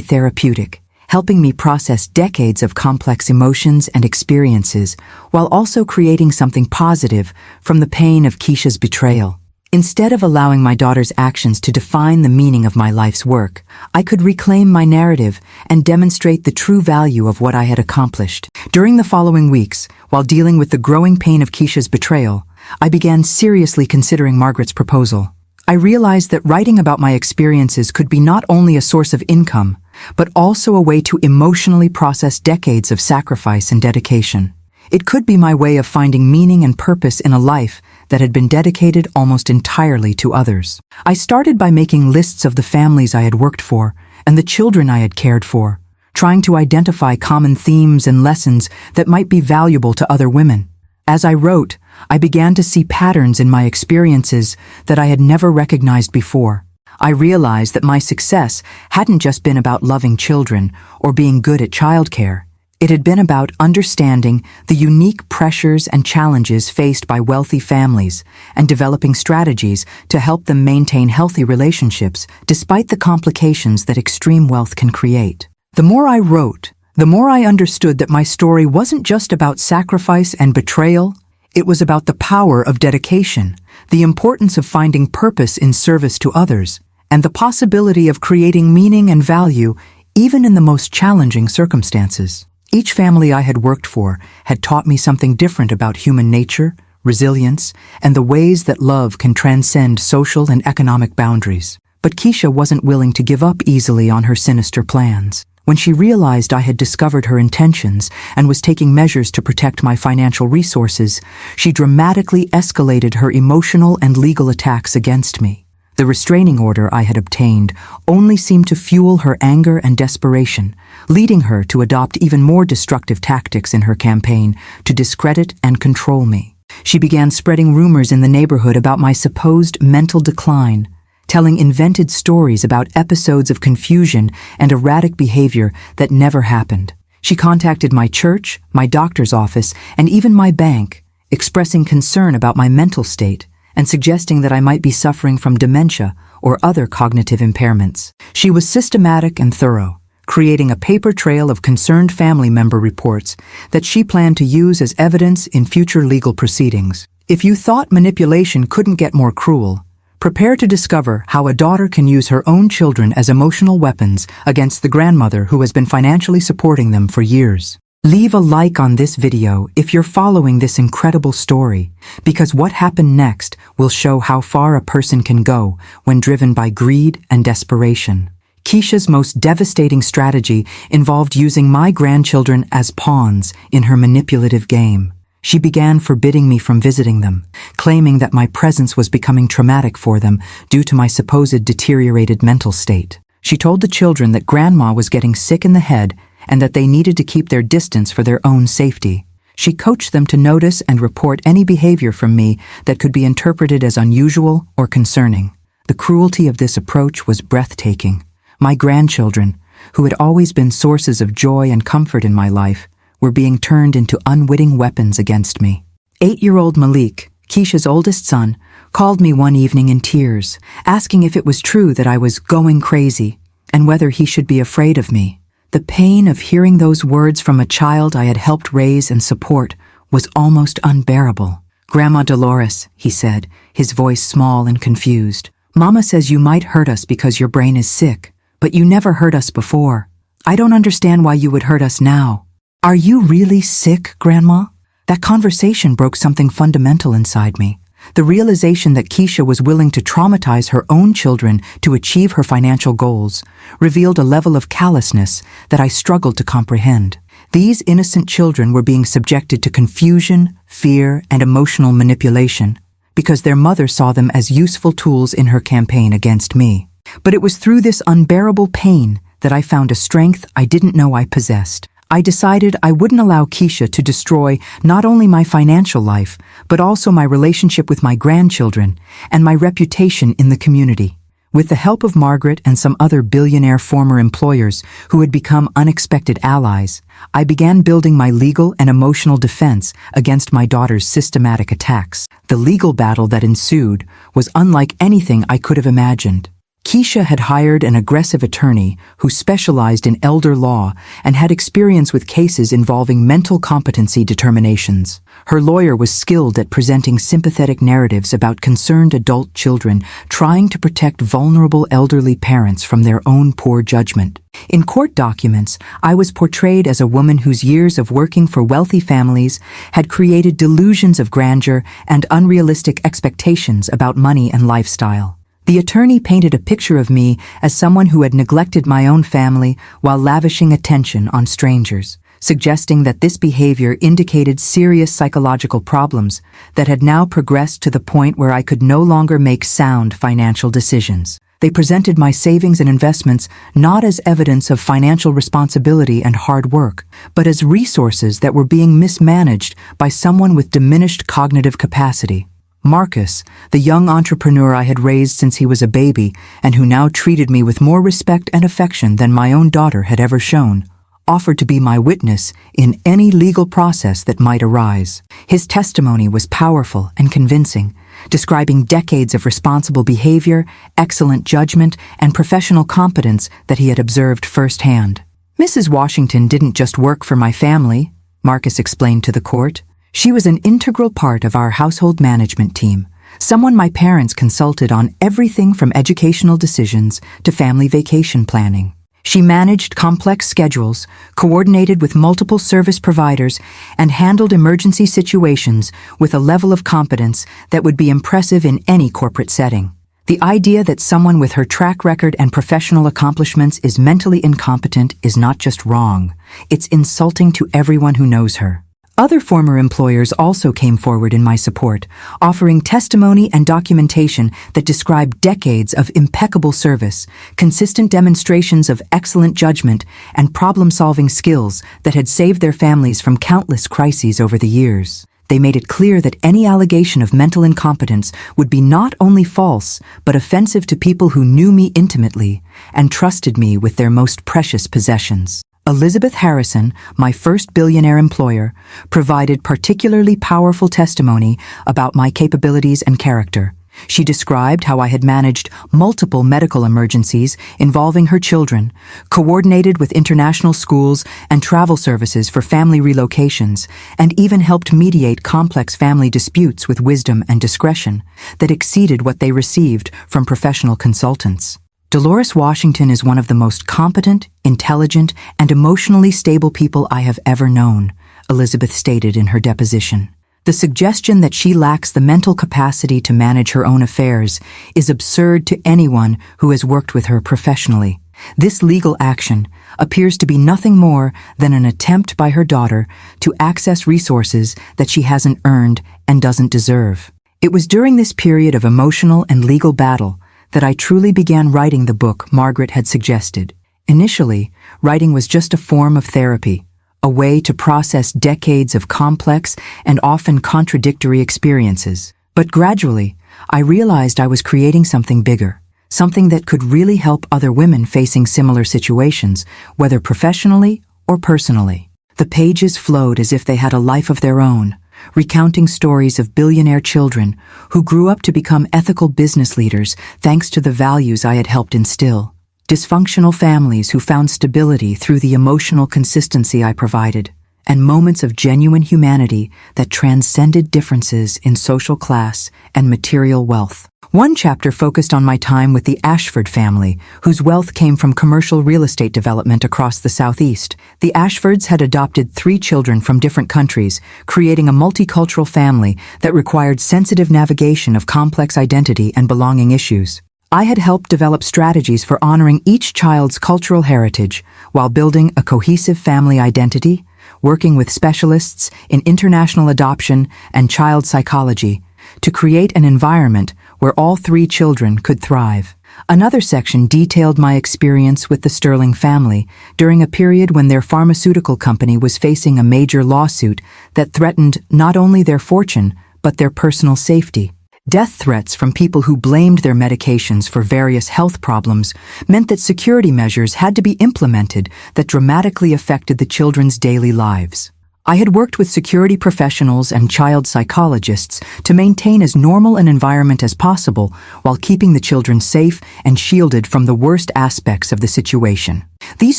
Speaker 1: therapeutic, helping me process decades of complex emotions and experiences while also creating something positive from the pain of Keisha's betrayal. Instead of allowing my daughter's actions to define the meaning of my life's work, I could reclaim my narrative and demonstrate the true value of what I had accomplished. During the following weeks, while dealing with the growing pain of Keisha's betrayal, I began seriously considering Margaret's proposal. I realized that writing about my experiences could be not only a source of income, but also a way to emotionally process decades of sacrifice and dedication. It could be my way of finding meaning and purpose in a life that had been dedicated almost entirely to others. I started by making lists of the families I had worked for and the children I had cared for, trying to identify common themes and lessons that might be valuable to other women. As I wrote, I began to see patterns in my experiences that I had never recognized before. I realized that my success hadn't just been about loving children or being good at childcare. It had been about understanding the unique pressures and challenges faced by wealthy families and developing strategies to help them maintain healthy relationships despite the complications that extreme wealth can create. The more I wrote, the more I understood that my story wasn't just about sacrifice and betrayal. It was about the power of dedication, the importance of finding purpose in service to others, and the possibility of creating meaning and value even in the most challenging circumstances. Each family I had worked for had taught me something different about human nature, resilience, and the ways that love can transcend social and economic boundaries. But Keisha wasn't willing to give up easily on her sinister plans. When she realized I had discovered her intentions and was taking measures to protect my financial resources, she dramatically escalated her emotional and legal attacks against me. The restraining order I had obtained only seemed to fuel her anger and desperation, leading her to adopt even more destructive tactics in her campaign to discredit and control me. She began spreading rumors in the neighborhood about my supposed mental decline, telling invented stories about episodes of confusion and erratic behavior that never happened. She contacted my church, my doctor's office, and even my bank, expressing concern about my mental state and suggesting that I might be suffering from dementia or other cognitive impairments. She was systematic and thorough, creating a paper trail of concerned family member reports that she planned to use as evidence in future legal proceedings. If you thought manipulation couldn't get more cruel, prepare to discover how a daughter can use her own children as emotional weapons against the grandmother who has been financially supporting them for years. Leave a like on this video if you're following this incredible story, because what happened next will show how far a person can go when driven by greed and desperation. Keisha's most devastating strategy involved using my grandchildren as pawns in her manipulative game. She began forbidding me from visiting them, claiming that my presence was becoming traumatic for them due to my supposed deteriorated mental state. She told the children that Grandma was getting sick in the head and that they needed to keep their distance for their own safety. She coached them to notice and report any behavior from me that could be interpreted as unusual or concerning. The cruelty of this approach was breathtaking. My grandchildren, who had always been sources of joy and comfort in my life, were being turned into unwitting weapons against me. 8-year-old Malik, Keisha's oldest son, called me one evening in tears, asking if it was true that I was going crazy and whether he should be afraid of me. The pain of hearing those words from a child I had helped raise and support was almost unbearable. "Grandma Dolores," he said, his voice small and confused. "Mama says you might hurt us because your brain is sick, but you never hurt us before. I don't understand why you would hurt us now." "Are you really sick, Grandma?" That conversation broke something fundamental inside me. The realization that Keisha was willing to traumatize her own children to achieve her financial goals revealed a level of callousness that I struggled to comprehend. These innocent children were being subjected to confusion, fear, and emotional manipulation because their mother saw them as useful tools in her campaign against me. But it was through this unbearable pain that I found a strength I didn't know I possessed. I decided I wouldn't allow Keisha to destroy not only my financial life, but also my relationship with my grandchildren and my reputation in the community. With the help of Margaret and some other billionaire former employers who had become unexpected allies, I began building my legal and emotional defense against my daughter's systematic attacks. The legal battle that ensued was unlike anything I could have imagined. Keisha had hired an aggressive attorney who specialized in elder law and had experience with cases involving mental competency determinations. Her lawyer was skilled at presenting sympathetic narratives about concerned adult children trying to protect vulnerable elderly parents from their own poor judgment. In court documents, I was portrayed as a woman whose years of working for wealthy families had created delusions of grandeur and unrealistic expectations about money and lifestyle. The attorney painted a picture of me as someone who had neglected my own family while lavishing attention on strangers, suggesting that this behavior indicated serious psychological problems that had now progressed to the point where I could no longer make sound financial decisions. They presented my savings and investments not as evidence of financial responsibility and hard work, but as resources that were being mismanaged by someone with diminished cognitive capacity. Marcus, the young entrepreneur I had raised since he was a baby and who now treated me with more respect and affection than my own daughter had ever shown, offered to be my witness in any legal process that might arise. His testimony was powerful and convincing, describing decades of responsible behavior, excellent judgment, and professional competence that he had observed firsthand. Mrs. Washington didn't just work for my family, Marcus explained to the court. She was an integral part of our household management team, someone my parents consulted on everything from educational decisions to family vacation planning. She managed complex schedules, coordinated with multiple service providers, and handled emergency situations with a level of competence that would be impressive in any corporate setting. The idea that someone with her track record and professional accomplishments is mentally incompetent is not just wrong, it's insulting to everyone who knows her. Other former employers also came forward in my support, offering testimony and documentation that described decades of impeccable service, consistent demonstrations of excellent judgment, and problem-solving skills that had saved their families from countless crises over the years. They made it clear that any allegation of mental incompetence would be not only false, but offensive to people who knew me intimately and trusted me with their most precious possessions. Elizabeth Harrison, my first billionaire employer, provided particularly powerful testimony about my capabilities and character. She described how I had managed multiple medical emergencies involving her children, coordinated with international schools and travel services for family relocations, and even helped mediate complex family disputes with wisdom and discretion that exceeded what they received from professional consultants. Dolores Washington is one of the most competent, intelligent, and emotionally stable people I have ever known, Elizabeth stated in her deposition. The suggestion that she lacks the mental capacity to manage her own affairs is absurd to anyone who has worked with her professionally. This legal action appears to be nothing more than an attempt by her daughter to access resources that she hasn't earned and doesn't deserve. It was during this period of emotional and legal battle that I truly began writing the book Margaret had suggested. Initially, writing was just a form of therapy, a way to process decades of complex and often contradictory experiences. But gradually, I realized I was creating something bigger, something that could really help other women facing similar situations, whether professionally or personally. The pages flowed as if they had a life of their own, recounting stories of billionaire children who grew up to become ethical business leaders thanks to the values I had helped instill, dysfunctional families who found stability through the emotional consistency I provided, and moments of genuine humanity that transcended differences in social class and material wealth. One chapter focused on my time with the Ashford family, whose wealth came from commercial real estate development across the Southeast. The Ashfords had adopted 3 children from different countries, creating a multicultural family that required sensitive navigation of complex identity and belonging issues. I had helped develop strategies for honoring each child's cultural heritage while building a cohesive family identity, working with specialists in international adoption and child psychology to create an environment where all 3 children could thrive. Another section detailed my experience with the Sterling family during a period when their pharmaceutical company was facing a major lawsuit that threatened not only their fortune, but their personal safety. Death threats from people who blamed their medications for various health problems meant that security measures had to be implemented that dramatically affected the children's daily lives. I had worked with security professionals and child psychologists to maintain as normal an environment as possible while keeping the children safe and shielded from the worst aspects of the situation. These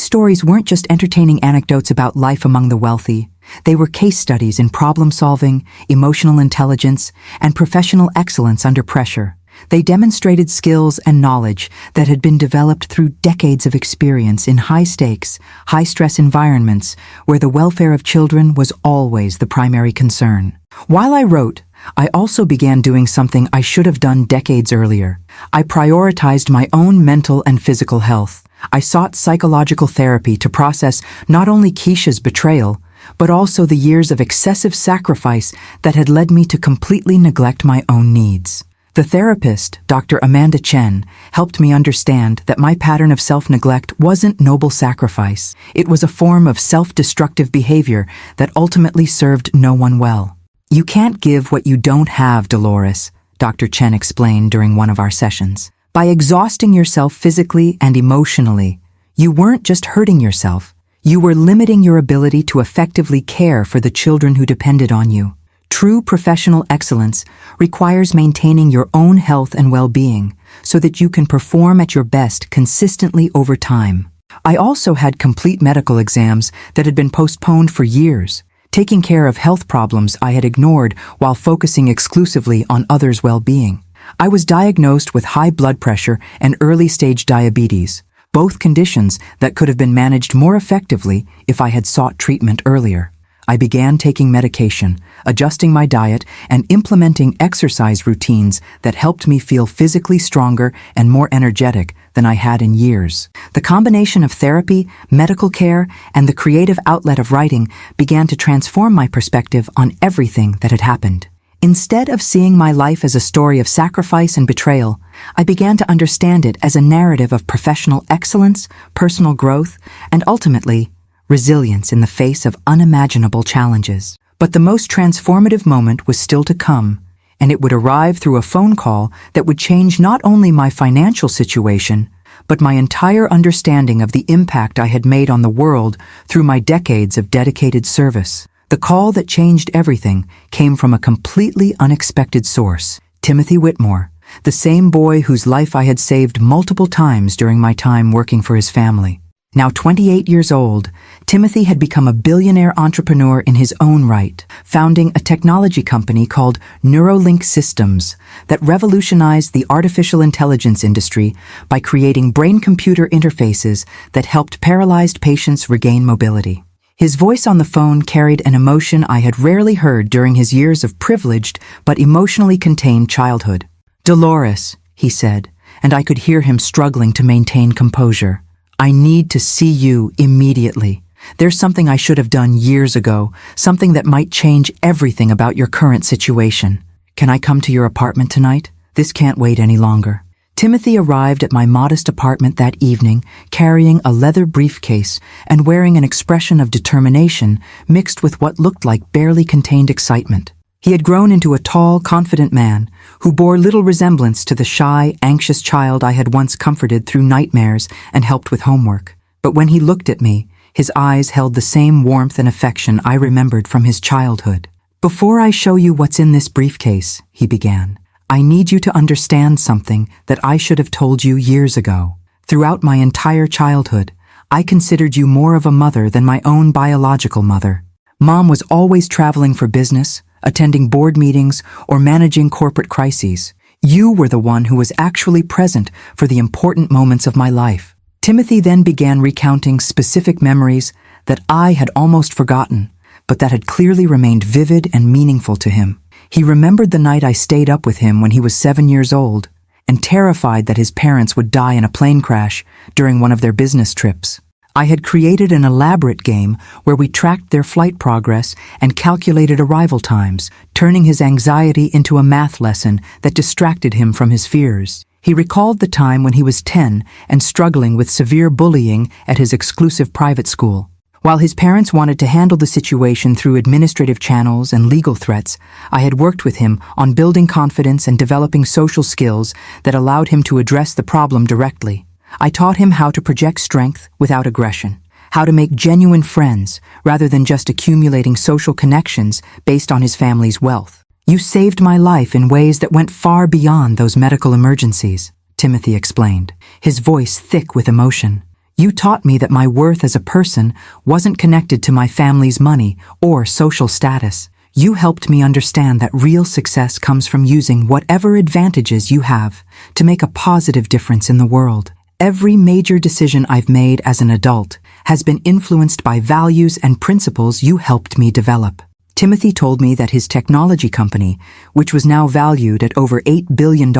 Speaker 1: stories weren't just entertaining anecdotes about life among the wealthy. They were case studies in problem-solving, emotional intelligence, and professional excellence under pressure. They demonstrated skills and knowledge that had been developed through decades of experience in high-stakes, high-stress environments where the welfare of children was always the primary concern. While I wrote, I also began doing something I should have done decades earlier. I prioritized my own mental and physical health. I sought psychological therapy to process not only Keisha's betrayal, but also the years of excessive sacrifice that had led me to completely neglect my own needs. The therapist, Dr. Amanda Chen, helped me understand that my pattern of self-neglect wasn't noble sacrifice. It was a form of self-destructive behavior that ultimately served no one well. You can't give what you don't have, Dolores, Dr. Chen explained during one of our sessions. By exhausting yourself physically and emotionally, you weren't just hurting yourself, you were limiting your ability to effectively care for the children who depended on you. True professional excellence requires maintaining your own health and well-being so that you can perform at your best consistently over time. I also had complete medical exams that had been postponed for years, taking care of health problems I had ignored while focusing exclusively on others' well-being. I was diagnosed with high blood pressure and early-stage diabetes, both conditions that could have been managed more effectively if I had sought treatment earlier. I began taking medication, adjusting my diet, and implementing exercise routines that helped me feel physically stronger and more energetic than I had in years. The combination of therapy, medical care, and the creative outlet of writing began to transform my perspective on everything that had happened. Instead of seeing my life as a story of sacrifice and betrayal, I began to understand it as a narrative of professional excellence, personal growth, and ultimately, resilience in the face of unimaginable challenges. But the most transformative moment was still to come, and it would arrive through a phone call that would change not only my financial situation, but my entire understanding of the impact I had made on the world through my decades of dedicated service. The call that changed everything came from a completely unexpected source, Timothy Whitmore, the same boy whose life I had saved multiple times during my time working for his family. Now 28 years old, Timothy had become a billionaire entrepreneur in his own right, founding a technology company called Neuralink Systems that revolutionized the artificial intelligence industry by creating brain-computer interfaces that helped paralyzed patients regain mobility. His voice on the phone carried an emotion I had rarely heard during his years of privileged but emotionally contained childhood. "Dolores," he said, and I could hear him struggling to maintain composure. "I need to see you immediately. There's something I should have done years ago, something that might change everything about your current situation. Can I come to your apartment tonight? This can't wait any longer." Timothy arrived at my modest apartment that evening, carrying a leather briefcase and wearing an expression of determination mixed with what looked like barely contained excitement. He had grown into a tall, confident man who bore little resemblance to the shy, anxious child I had once comforted through nightmares and helped with homework. But when he looked at me, his eyes held the same warmth and affection I remembered from his childhood. "Before I show you what's in this briefcase," he began, "I need you to understand something that I should have told you years ago. Throughout my entire childhood, I considered you more of a mother than my own biological mother. Mom was always traveling for business, attending board meetings, or managing corporate crises. You were the one who was actually present for the important moments of my life." Timothy then began recounting specific memories that I had almost forgotten, but that had clearly remained vivid and meaningful to him. He remembered the night I stayed up with him when he was 7 years old, and terrified that his parents would die in a plane crash during one of their business trips. I had created an elaborate game where we tracked their flight progress and calculated arrival times, turning his anxiety into a math lesson that distracted him from his fears. He recalled the time when he was 10 and struggling with severe bullying at his exclusive private school. While his parents wanted to handle the situation through administrative channels and legal threats, I had worked with him on building confidence and developing social skills that allowed him to address the problem directly. I taught him how to project strength without aggression, how to make genuine friends rather than just accumulating social connections based on his family's wealth. You saved my life in ways that went far beyond those medical emergencies, Timothy explained, his voice thick with emotion. You taught me that my worth as a person wasn't connected to my family's money or social status. You helped me understand that real success comes from using whatever advantages you have to make a positive difference in the world. Every major decision I've made as an adult has been influenced by values and principles you helped me develop. Timothy told me that his technology company, which was now valued at over $8 billion,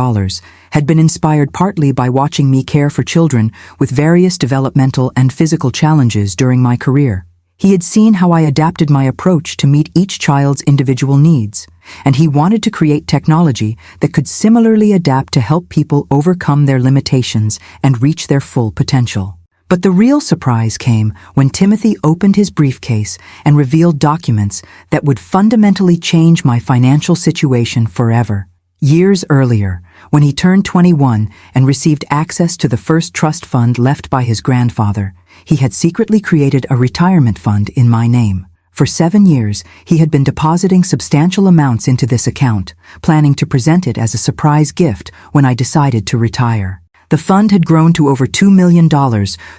Speaker 1: had been inspired partly by watching me care for children with various developmental and physical challenges during my career. He had seen how I adapted my approach to meet each child's individual needs, and he wanted to create technology that could similarly adapt to help people overcome their limitations and reach their full potential. But the real surprise came when Timothy opened his briefcase and revealed documents that would fundamentally change my financial situation forever. Years earlier, when he turned 21 and received access to the first trust fund left by his grandfather, he had secretly created a retirement fund in my name. For 7 years, he had been depositing substantial amounts into this account, planning to present it as a surprise gift when I decided to retire. The fund had grown to over $2 million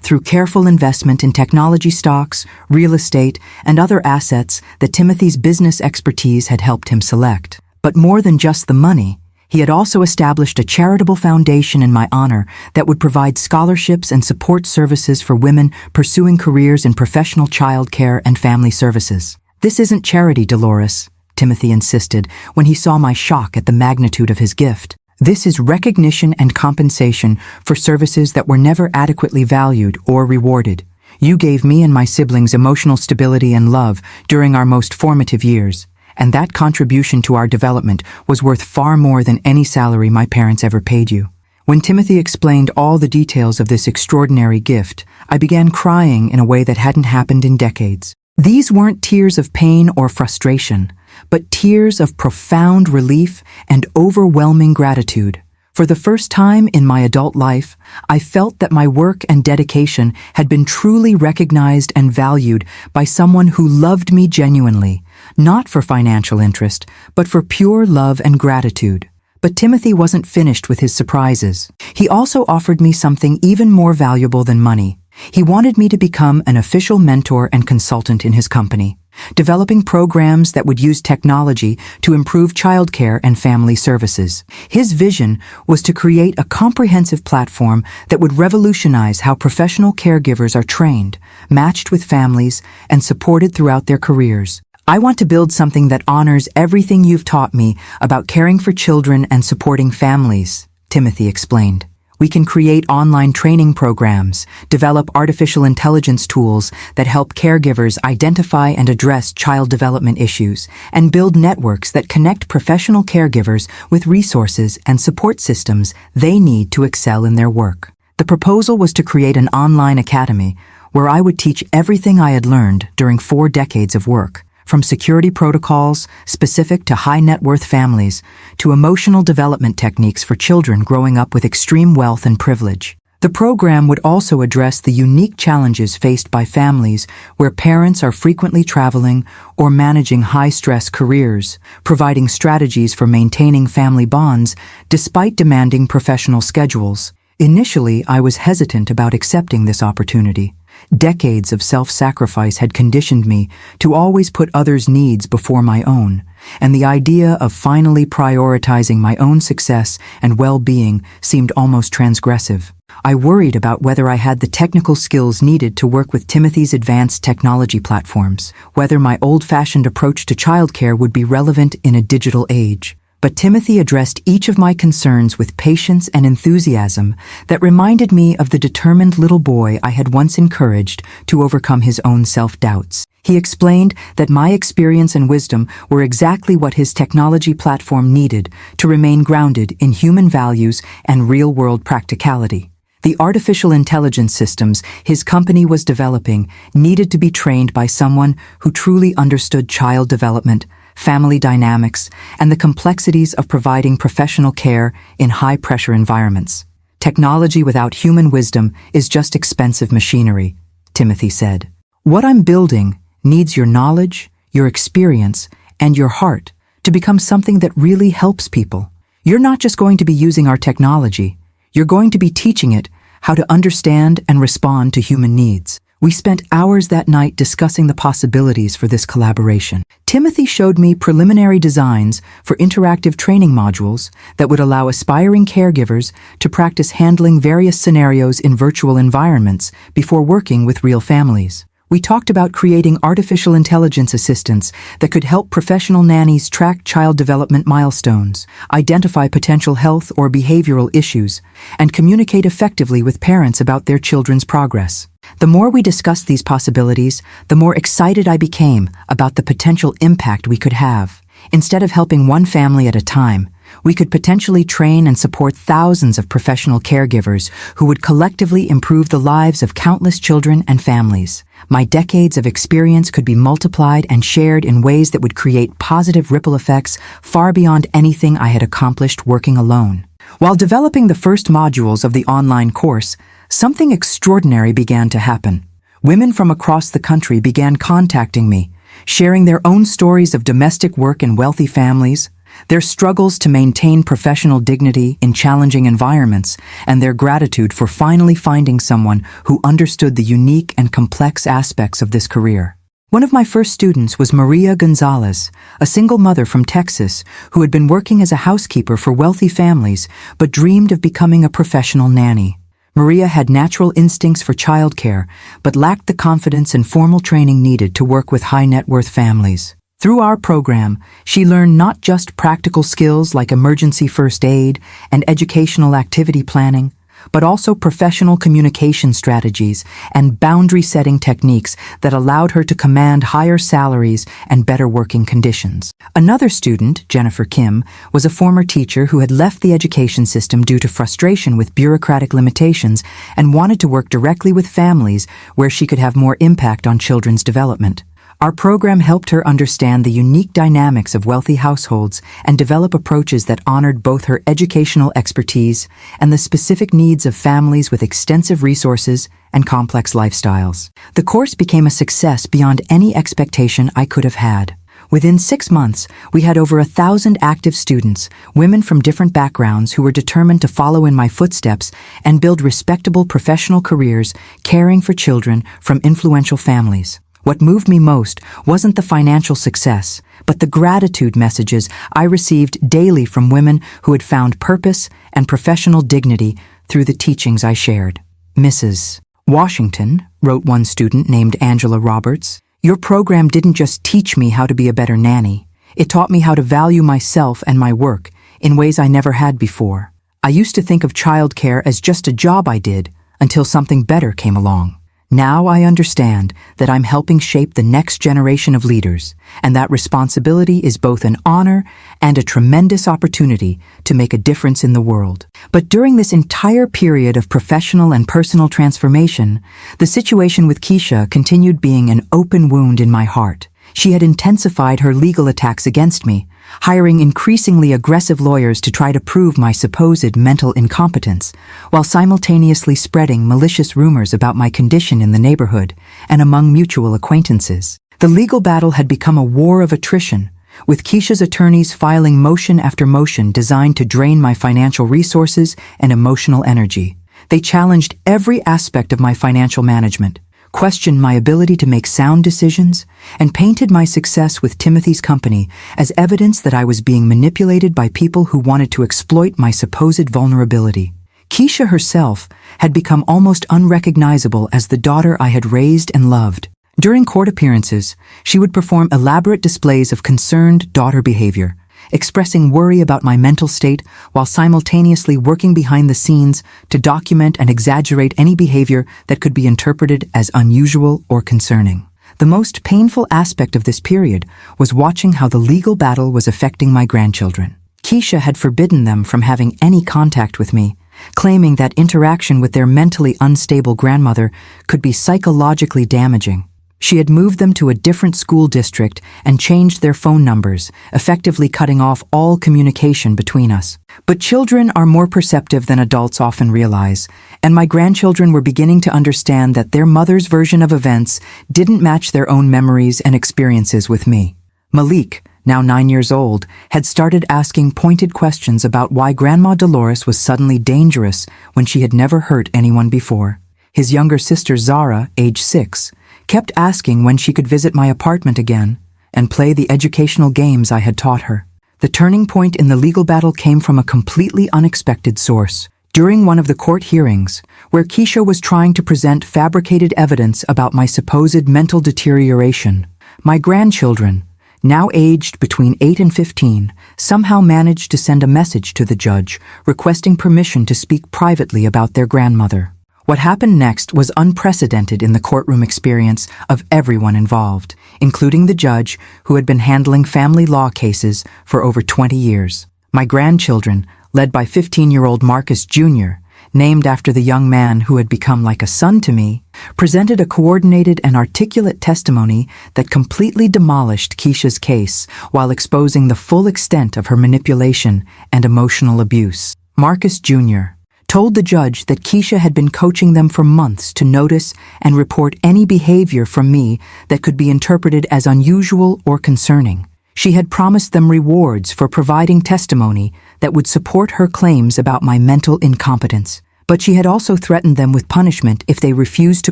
Speaker 1: through careful investment in technology stocks, real estate, and other assets that Timothy's business expertise had helped him select. But more than just the money, he had also established a charitable foundation in my honor that would provide scholarships and support services for women pursuing careers in professional child care and family services. This isn't charity, Dolores, Timothy insisted when he saw my shock at the magnitude of his gift. This is recognition and compensation for services that were never adequately valued or rewarded. You gave me and my siblings emotional stability and love during our most formative years, and that contribution to our development was worth far more than any salary my parents ever paid you. When Timothy explained all the details of this extraordinary gift, I began crying in a way that hadn't happened in decades. These weren't tears of pain or frustration, but tears of profound relief and overwhelming gratitude. For the first time in my adult life, I felt that my work and dedication had been truly recognized and valued by someone who loved me genuinely, not for financial interest, but for pure love and gratitude. But Timothy wasn't finished with his surprises. He also offered me something even more valuable than money. He wanted me to become an official mentor and consultant in his company, developing programs that would use technology to improve childcare and family services. His vision was to create a comprehensive platform that would revolutionize how professional caregivers are trained, matched with families, and supported throughout their careers. I want to build something that honors everything you've taught me about caring for children and supporting families, Timothy explained. We can create online training programs, develop artificial intelligence tools that help caregivers identify and address child development issues, and build networks that connect professional caregivers with resources and support systems they need to excel in their work. The proposal was to create an online academy where I would teach everything I had learned during 4 decades of work, from security protocols specific to high-net-worth families to emotional development techniques for children growing up with extreme wealth and privilege. The program would also address the unique challenges faced by families where parents are frequently traveling or managing high-stress careers, providing strategies for maintaining family bonds despite demanding professional schedules. Initially, I was hesitant about accepting this opportunity. Decades of self-sacrifice had conditioned me to always put others' needs before my own, and the idea of finally prioritizing my own success and well-being seemed almost transgressive. I worried about whether I had the technical skills needed to work with Timothy's advanced technology platforms, whether my old-fashioned approach to childcare would be relevant in a digital age. But Timothy addressed each of my concerns with patience and enthusiasm that reminded me of the determined little boy I had once encouraged to overcome his own self-doubts. He explained that my experience and wisdom were exactly what his technology platform needed to remain grounded in human values and real-world practicality. The artificial intelligence systems his company was developing needed to be trained by someone who truly understood child development, family dynamics, and the complexities of providing professional care in high-pressure environments. Technology without human wisdom is just expensive machinery, Timothy said. What I'm building needs your knowledge, your experience, and your heart to become something that really helps people. You're not just going to be using our technology, you're going to be teaching it how to understand and respond to human needs. We spent hours that night discussing the possibilities for this collaboration. Timothy showed me preliminary designs for interactive training modules that would allow aspiring caregivers to practice handling various scenarios in virtual environments before working with real families. We talked about creating artificial intelligence assistants that could help professional nannies track child development milestones, identify potential health or behavioral issues, and communicate effectively with parents about their children's progress. The more we discussed these possibilities, the more excited I became about the potential impact we could have. Instead of helping one family at a time, we could potentially train and support thousands of professional caregivers who would collectively improve the lives of countless children and families. My decades of experience could be multiplied and shared in ways that would create positive ripple effects far beyond anything I had accomplished working alone. While developing the first modules of the online course, something extraordinary began to happen. Women from across the country began contacting me, sharing their own stories of domestic work in wealthy families, their struggles to maintain professional dignity in challenging environments, and their gratitude for finally finding someone who understood the unique and complex aspects of this career. One of my first students was Maria Gonzalez, a single mother from Texas who had been working as a housekeeper for wealthy families but dreamed of becoming a professional nanny. Maria had natural instincts for childcare but lacked the confidence and formal training needed to work with high-net-worth families. Through our program, she learned not just practical skills like emergency first aid and educational activity planning, but also professional communication strategies and boundary-setting techniques that allowed her to command higher salaries and better working conditions. Another student, Jennifer Kim, was a former teacher who had left the education system due to frustration with bureaucratic limitations and wanted to work directly with families where she could have more impact on children's development. Our program helped her understand the unique dynamics of wealthy households and develop approaches that honored both her educational expertise and the specific needs of families with extensive resources and complex lifestyles. The course became a success beyond any expectation I could have had. Within 6 months, we had over 1,000 active students, women from different backgrounds who were determined to follow in my footsteps and build respectable professional careers caring for children from influential families. What moved me most wasn't the financial success, but the gratitude messages I received daily from women who had found purpose and professional dignity through the teachings I shared. Mrs. Washington, wrote one student named Angela Roberts, "Your program didn't just teach me how to be a better nanny. It taught me how to value myself and my work in ways I never had before. I used to think of childcare as just a job I did until something better came along. Now I understand that I'm helping shape the next generation of leaders, and that responsibility is both an honor and a tremendous opportunity to make a difference in the world." But during this entire period of professional and personal transformation, the situation with Keisha continued being an open wound in my heart. She had intensified her legal attacks against me, hiring increasingly aggressive lawyers to try to prove my supposed mental incompetence, while simultaneously spreading malicious rumors about my condition in the neighborhood and among mutual acquaintances. The legal battle had become a war of attrition, with Keisha's attorneys filing motion after motion designed to drain my financial resources and emotional energy. They challenged every aspect of my financial management, questioned my ability to make sound decisions, and painted my success with Timothy's company as evidence that I was being manipulated by people who wanted to exploit my supposed vulnerability. Keisha herself had become almost unrecognizable as the daughter I had raised and loved. During court appearances, she would perform elaborate displays of concerned daughter behavior, expressing worry about my mental state while simultaneously working behind the scenes to document and exaggerate any behavior that could be interpreted as unusual or concerning. The most painful aspect of this period was watching how the legal battle was affecting my grandchildren. Keisha had forbidden them from having any contact with me, claiming that interaction with their mentally unstable grandmother could be psychologically damaging. She had moved them to a different school district and changed their phone numbers, effectively cutting off all communication between us. But children are more perceptive than adults often realize, and my grandchildren were beginning to understand that their mother's version of events didn't match their own memories and experiences with me. Malik, now 9 years old, had started asking pointed questions about why Grandma Dolores was suddenly dangerous when she had never hurt anyone before. His younger sister Zara, age 6, kept asking when she could visit my apartment again and play the educational games I had taught her. The turning point in the legal battle came from a completely unexpected source. During one of the court hearings, where Keisha was trying to present fabricated evidence about my supposed mental deterioration, my grandchildren, now aged between 8 and 15, somehow managed to send a message to the judge requesting permission to speak privately about their grandmother. What happened next was unprecedented in the courtroom experience of everyone involved, including the judge who had been handling family law cases for over 20 years. My grandchildren, led by 15-year-old Marcus Jr., named after the young man who had become like a son to me, presented a coordinated and articulate testimony that completely demolished Keisha's case while exposing the full extent of her manipulation and emotional abuse. Marcus Jr. told the judge that Keisha had been coaching them for months to notice and report any behavior from me that could be interpreted as unusual or concerning. She had promised them rewards for providing testimony that would support her claims about my mental incompetence, but she had also threatened them with punishment if they refused to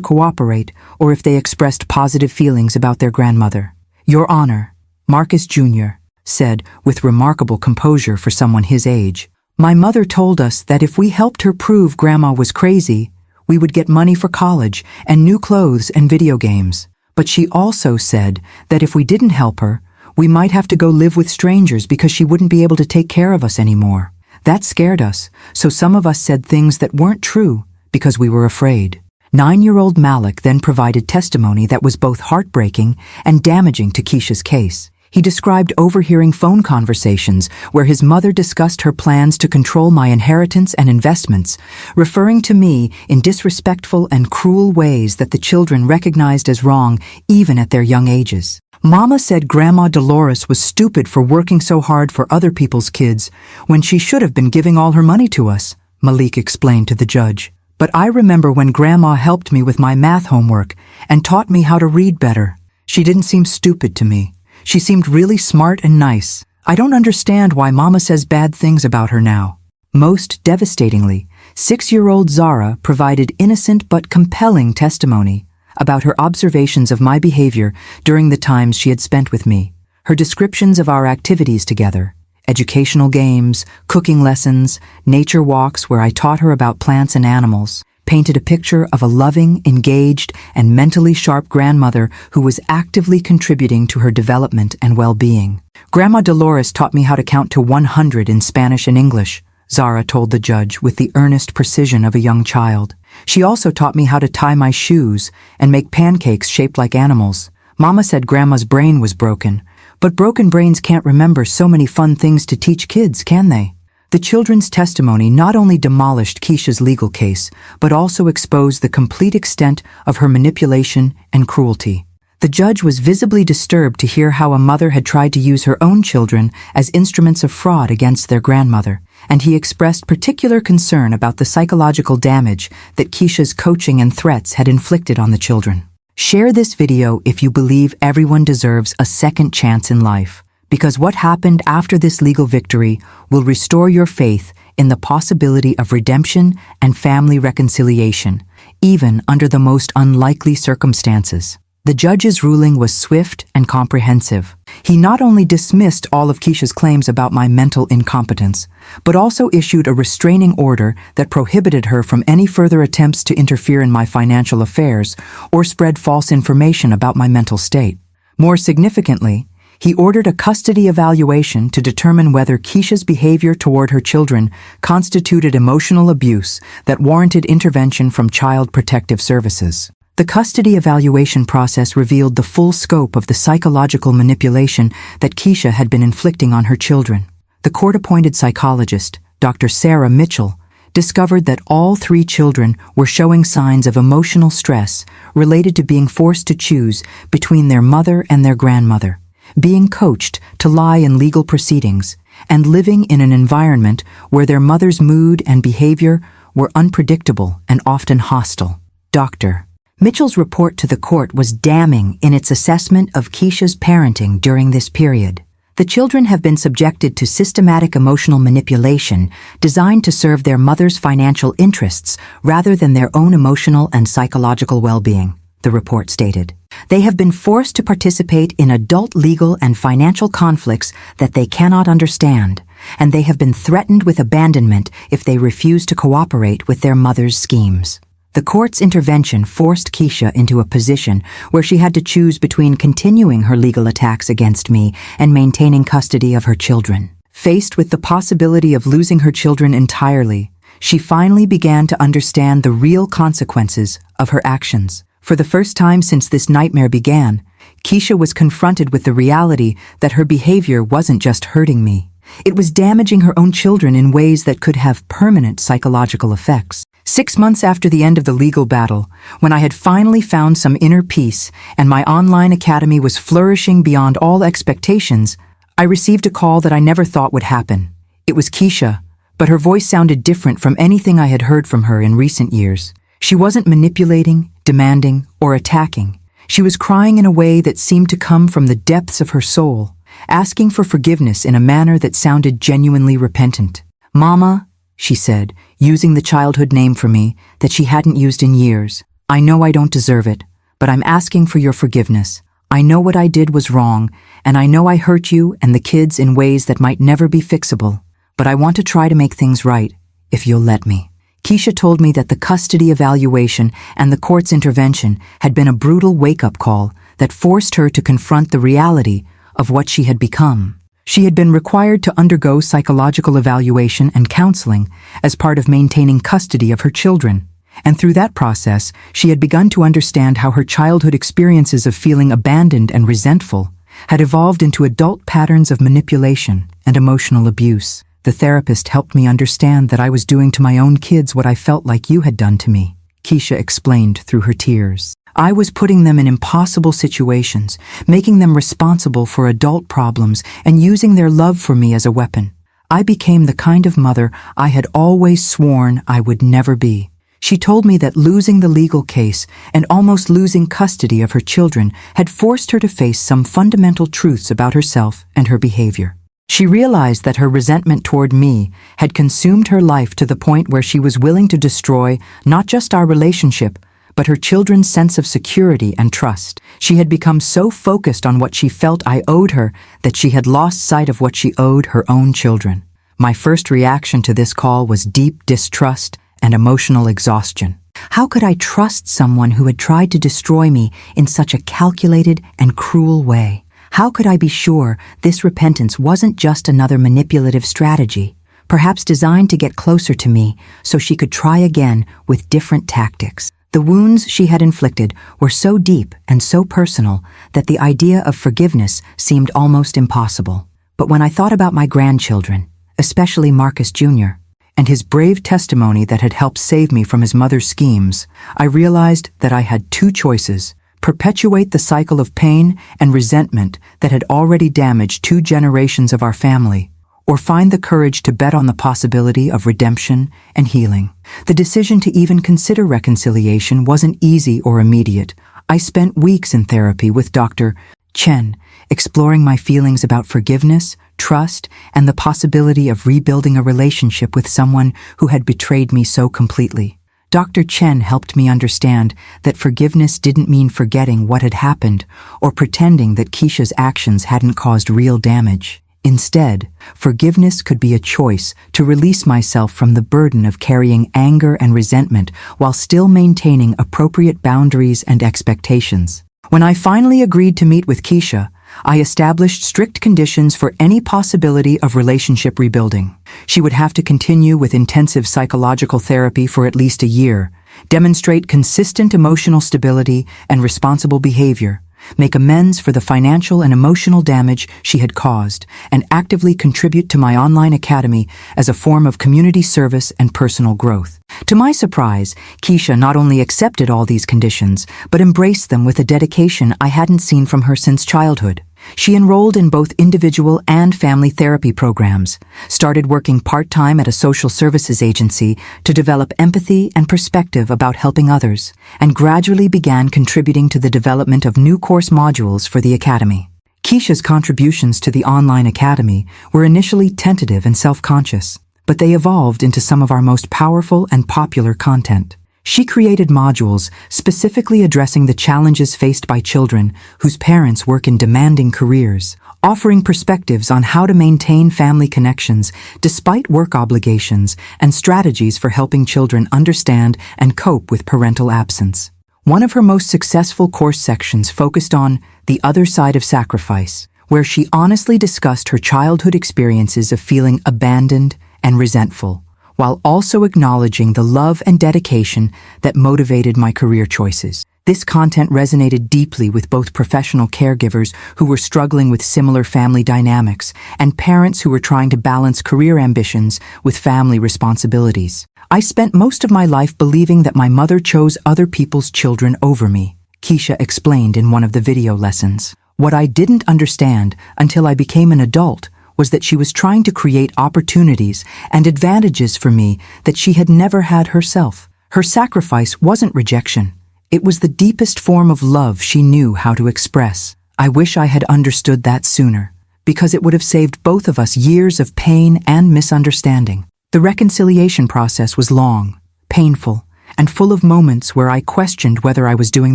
Speaker 1: cooperate or if they expressed positive feelings about their grandmother. "Your Honor," Marcus Jr. said with remarkable composure for someone his age, "my mother told us that if we helped her prove Grandma was crazy, we would get money for college and new clothes and video games. But she also said that if we didn't help her, we might have to go live with strangers because she wouldn't be able to take care of us anymore. That scared us, so some of us said things that weren't true because we were afraid." 9-year-old Malik then provided testimony that was both heartbreaking and damaging to Keisha's case. He described overhearing phone conversations where his mother discussed her plans to control my inheritance and investments, referring to me in disrespectful and cruel ways that the children recognized as wrong even at their young ages. "Mama said Grandma Dolores was stupid for working so hard for other people's kids when she should have been giving all her money to us," Malik explained to the judge. "But I remember when Grandma helped me with my math homework and taught me how to read better. She didn't seem stupid to me. She seemed really smart and nice. I don't understand why Mama says bad things about her now." Most devastatingly, 6-year-old Zara provided innocent but compelling testimony about her observations of my behavior during the times she had spent with me. Her descriptions of our activities together, educational games, cooking lessons, nature walks where I taught her about plants and animals, painted a picture of a loving, engaged, and mentally sharp grandmother who was actively contributing to her development and well-being. "Grandma Dolores taught me how to count to 100 in Spanish and English," Zara told the judge with the earnest precision of a young child. "She also taught me how to tie my shoes and make pancakes shaped like animals. Mama said Grandma's brain was broken, but broken brains can't remember so many fun things to teach kids, can they?" The children's testimony not only demolished Keisha's legal case, but also exposed the complete extent of her manipulation and cruelty. The judge was visibly disturbed to hear how a mother had tried to use her own children as instruments of fraud against their grandmother, and he expressed particular concern about the psychological damage that Keisha's coaching and threats had inflicted on the children. Share this video if you believe everyone deserves a second chance in life, because what happened after this legal victory will restore your faith in the possibility of redemption and family reconciliation, even under the most unlikely circumstances. The judge's ruling was swift and comprehensive. He not only dismissed all of Keisha's claims about my mental incompetence, but also issued a restraining order that prohibited her from any further attempts to interfere in my financial affairs or spread false information about my mental state. More significantly, he ordered a custody evaluation to determine whether Keisha's behavior toward her children constituted emotional abuse that warranted intervention from Child Protective Services. The custody evaluation process revealed the full scope of the psychological manipulation that Keisha had been inflicting on her children. The court-appointed psychologist, Dr. Sarah Mitchell, discovered that all 3 children were showing signs of emotional stress related to being forced to choose between their mother and their grandmother, being coached to lie in legal proceedings, and living in an environment where their mother's mood and behavior were unpredictable and often hostile. Dr. Mitchell's report to the court was damning in its assessment of Keisha's parenting during this period. The children have been subjected to systematic emotional manipulation designed to serve their mother's financial interests rather than their own emotional and psychological well-being, the report stated. They have been forced to participate in adult legal and financial conflicts that they cannot understand, and they have been threatened with abandonment if they refuse to cooperate with their mother's schemes. The court's intervention forced Keisha into a position where she had to choose between continuing her legal attacks against me and maintaining custody of her children. Faced with the possibility of losing her children entirely, she finally began to understand the real consequences of her actions. For the first time since this nightmare began, Keisha was confronted with the reality that her behavior wasn't just hurting me. It was damaging her own children in ways that could have permanent psychological effects. 6 months after the end of the legal battle, when I had finally found some inner peace and my online academy was flourishing beyond all expectations, I received a call that I never thought would happen. It was Keisha, but her voice sounded different from anything I had heard from her in recent years. She wasn't manipulating, demanding, or attacking. She was crying in a way that seemed to come from the depths of her soul, asking for forgiveness in a manner that sounded genuinely repentant. "Mama," she said, using the childhood name for me that she hadn't used in years. "I know I don't deserve it, but I'm asking for your forgiveness. I know what I did was wrong, and I know I hurt you and the kids in ways that might never be fixable, but I want to try to make things right, if you'll let me." Keisha told me that the custody evaluation and the court's intervention had been a brutal wake-up call that forced her to confront the reality of what she had become. She had been required to undergo psychological evaluation and counseling as part of maintaining custody of her children, and through that process, she had begun to understand how her childhood experiences of feeling abandoned and resentful had evolved into adult patterns of manipulation and emotional abuse. "The therapist helped me understand that I was doing to my own kids what I felt like you had done to me," Keisha explained through her tears. "I was putting them in impossible situations, making them responsible for adult problems, and using their love for me as a weapon. I became the kind of mother I had always sworn I would never be." She told me that losing the legal case and almost losing custody of her children had forced her to face some fundamental truths about herself and her behavior. She realized that her resentment toward me had consumed her life to the point where she was willing to destroy not just our relationship, but her children's sense of security and trust. She had become so focused on what she felt I owed her that she had lost sight of what she owed her own children. My first reaction to this call was deep distrust and emotional exhaustion. How could I trust someone who had tried to destroy me in such a calculated and cruel way? How could I be sure this repentance wasn't just another manipulative strategy, perhaps designed to get closer to me so she could try again with different tactics? The wounds she had inflicted were so deep and so personal that the idea of forgiveness seemed almost impossible. But when I thought about my grandchildren, especially Marcus Jr., and his brave testimony that had helped save me from his mother's schemes, I realized that I had 2 choices: perpetuate the cycle of pain and resentment that had already damaged 2 generations of our family, or find the courage to bet on the possibility of redemption and healing. The decision to even consider reconciliation wasn't easy or immediate. I spent weeks in therapy with Dr. Chen, exploring my feelings about forgiveness, trust, and the possibility of rebuilding a relationship with someone who had betrayed me so completely. Dr. Chen helped me understand that forgiveness didn't mean forgetting what had happened or pretending that Keisha's actions hadn't caused real damage. Instead, forgiveness could be a choice to release myself from the burden of carrying anger and resentment while still maintaining appropriate boundaries and expectations. When I finally agreed to meet with Keisha, I established strict conditions for any possibility of relationship rebuilding. She would have to continue with intensive psychological therapy for at least a year, demonstrate consistent emotional stability and responsible behavior, make amends for the financial and emotional damage she had caused, and actively contribute to my online academy as a form of community service and personal growth. To my surprise, Keisha not only accepted all these conditions, but embraced them with a dedication I hadn't seen from her since childhood. She enrolled in both individual and family therapy programs, started working part-time at a social services agency to develop empathy and perspective about helping others, and gradually began contributing to the development of new course modules for the academy. Keisha's contributions to the online academy were initially tentative and self-conscious, but they evolved into some of our most powerful and popular content. She created modules specifically addressing the challenges faced by children whose parents work in demanding careers, offering perspectives on how to maintain family connections despite work obligations and strategies for helping children understand and cope with parental absence. One of her most successful course sections focused on the other side of sacrifice, where she honestly discussed her childhood experiences of feeling abandoned and resentful, while also acknowledging the love and dedication that motivated my career choices. This content resonated deeply with both professional caregivers who were struggling with similar family dynamics and parents who were trying to balance career ambitions with family responsibilities. I spent most of my life believing that my mother chose other people's children over me, Keisha explained in one of the video lessons. What I didn't understand until I became an adult was that she was trying to create opportunities and advantages for me that she had never had herself. Her sacrifice wasn't rejection. It was the deepest form of love she knew how to express. I wish I had understood that sooner, because it would have saved both of us years of pain and misunderstanding. The reconciliation process was long, painful, and full of moments where I questioned whether I was doing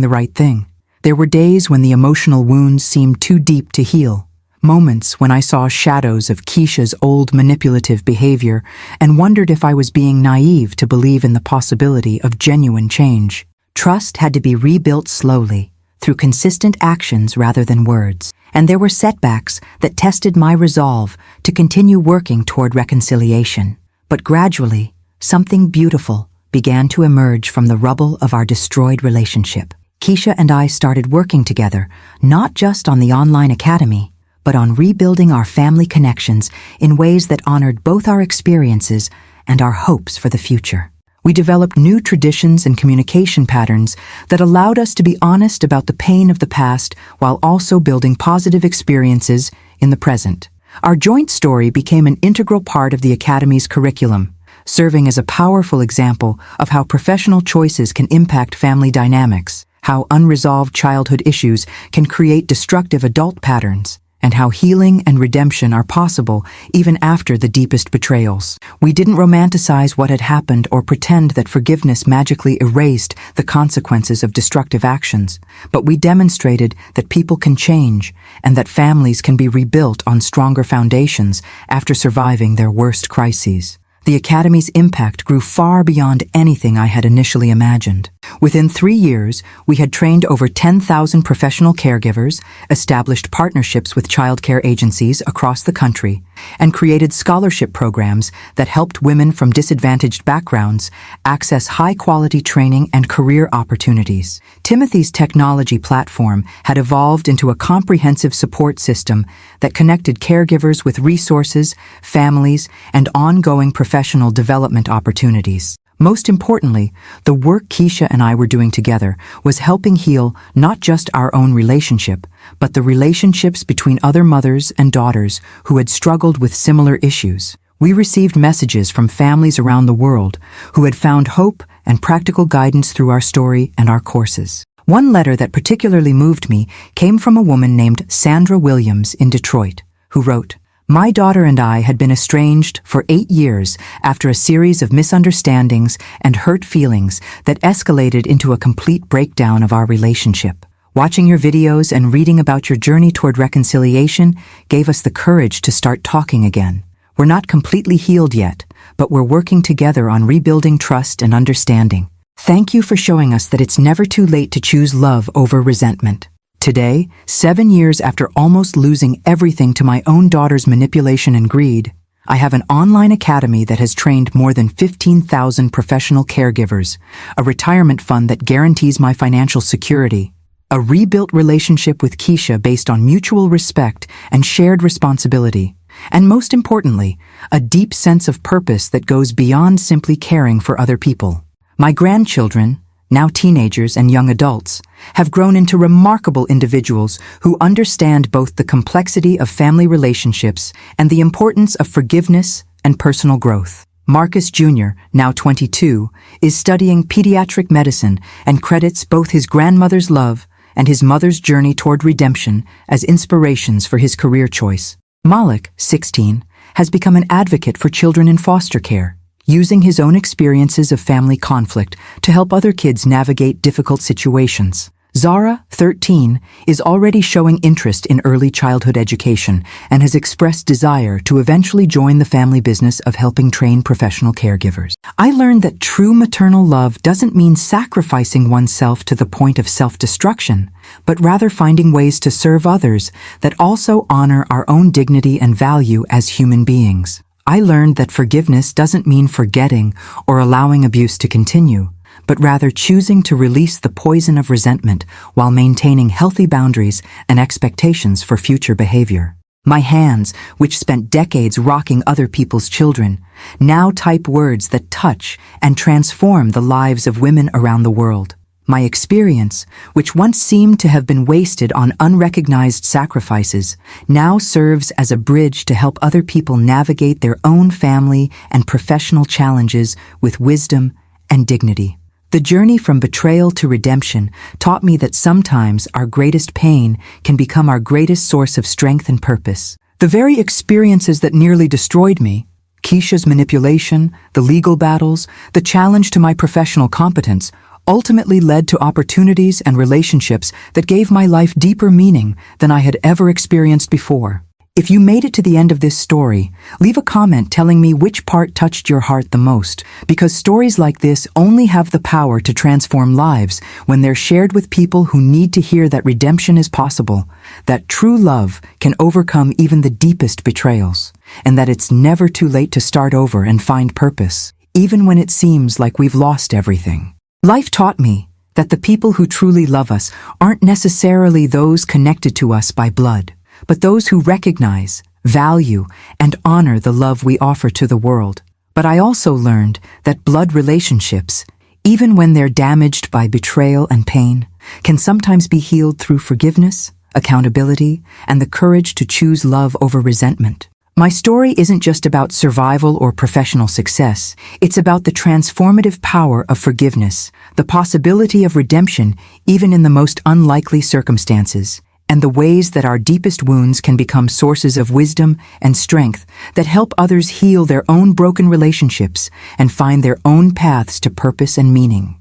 Speaker 1: the right thing. There were days when the emotional wounds seemed too deep to heal. Moments when I saw shadows of Keisha's old manipulative behavior and wondered if I was being naive to believe in the possibility of genuine change. Trust had to be rebuilt slowly, through consistent actions rather than words, and there were setbacks that tested my resolve to continue working toward reconciliation. But gradually, something beautiful began to emerge from the rubble of our destroyed relationship. Keisha and I started working together, not just on the online academy, but on rebuilding our family connections in ways that honored both our experiences and our hopes for the future. We developed new traditions and communication patterns that allowed us to be honest about the pain of the past while also building positive experiences in the present. Our joint story became an integral part of the Academy's curriculum, serving as a powerful example of how professional choices can impact family dynamics, how unresolved childhood issues can create destructive adult patterns, and how healing and redemption are possible even after the deepest betrayals. We didn't romanticize what had happened or pretend that forgiveness magically erased the consequences of destructive actions, but we demonstrated that people can change and that families can be rebuilt on stronger foundations after surviving their worst crises. The Academy's impact grew far beyond anything I had initially imagined. Within 3 years, we had trained over 10,000 professional caregivers, established partnerships with childcare agencies across the country, and created scholarship programs that helped women from disadvantaged backgrounds access high-quality training and career opportunities. Timothy's technology platform had evolved into a comprehensive support system that connected caregivers with resources, families, and ongoing professional development opportunities. Most importantly, the work Keisha and I were doing together was helping heal not just our own relationship, but the relationships between other mothers and daughters who had struggled with similar issues. We received messages from families around the world who had found hope and practical guidance through our story and our courses. One letter that particularly moved me came from a woman named Sandra Williams in Detroit, who wrote, My daughter and I had been estranged for 8 years after a series of misunderstandings and hurt feelings that escalated into a complete breakdown of our relationship. Watching your videos and reading about your journey toward reconciliation gave us the courage to start talking again. We're not completely healed yet, but we're working together on rebuilding trust and understanding. Thank you for showing us that it's never too late to choose love over resentment. Today, 7 years after almost losing everything to my own daughter's manipulation and greed, I have an online academy that has trained more than 15,000 professional caregivers, a retirement fund that guarantees my financial security, a rebuilt relationship with Keisha based on mutual respect and shared responsibility, and most importantly, a deep sense of purpose that goes beyond simply caring for other people. My grandchildren, now teenagers and young adults, have grown into remarkable individuals who understand both the complexity of family relationships and the importance of forgiveness and personal growth. Marcus Jr., now 22, is studying pediatric medicine and credits both his grandmother's love and his mother's journey toward redemption as inspirations for his career choice. Malik, 16, has become an advocate for children in foster care, using his own experiences of family conflict to help other kids navigate difficult situations. Zara, 13, is already showing interest in early childhood education and has expressed desire to eventually join the family business of helping train professional caregivers. I learned that true maternal love doesn't mean sacrificing oneself to the point of self-destruction, but rather finding ways to serve others that also honor our own dignity and value as human beings. I learned that forgiveness doesn't mean forgetting or allowing abuse to continue, but rather choosing to release the poison of resentment while maintaining healthy boundaries and expectations for future behavior. My hands, which spent decades rocking other people's children, now type words that touch and transform the lives of women around the world. My experience, which once seemed to have been wasted on unrecognized sacrifices, now serves as a bridge to help other people navigate their own family and professional challenges with wisdom and dignity. The journey from betrayal to redemption taught me that sometimes our greatest pain can become our greatest source of strength and purpose. The very experiences that nearly destroyed me, Keisha's manipulation, the legal battles, the challenge to my professional competence, ultimately led to opportunities and relationships that gave my life deeper meaning than I had ever experienced before. If you made it to the end of this story, leave a comment telling me which part touched your heart the most, because stories like this only have the power to transform lives when they're shared with people who need to hear that redemption is possible, that true love can overcome even the deepest betrayals, and that it's never too late to start over and find purpose, even when it seems like we've lost everything. Life taught me that the people who truly love us aren't necessarily those connected to us by blood, but those who recognize, value, and honor the love we offer to the world. But I also learned that blood relationships, even when they're damaged by betrayal and pain, can sometimes be healed through forgiveness, accountability, and the courage to choose love over resentment. My story isn't just about survival or professional success. It's about the transformative power of forgiveness, the possibility of redemption even in the most unlikely circumstances, and the ways that our deepest wounds can become sources of wisdom and strength that help others heal their own broken relationships and find their own paths to purpose and meaning.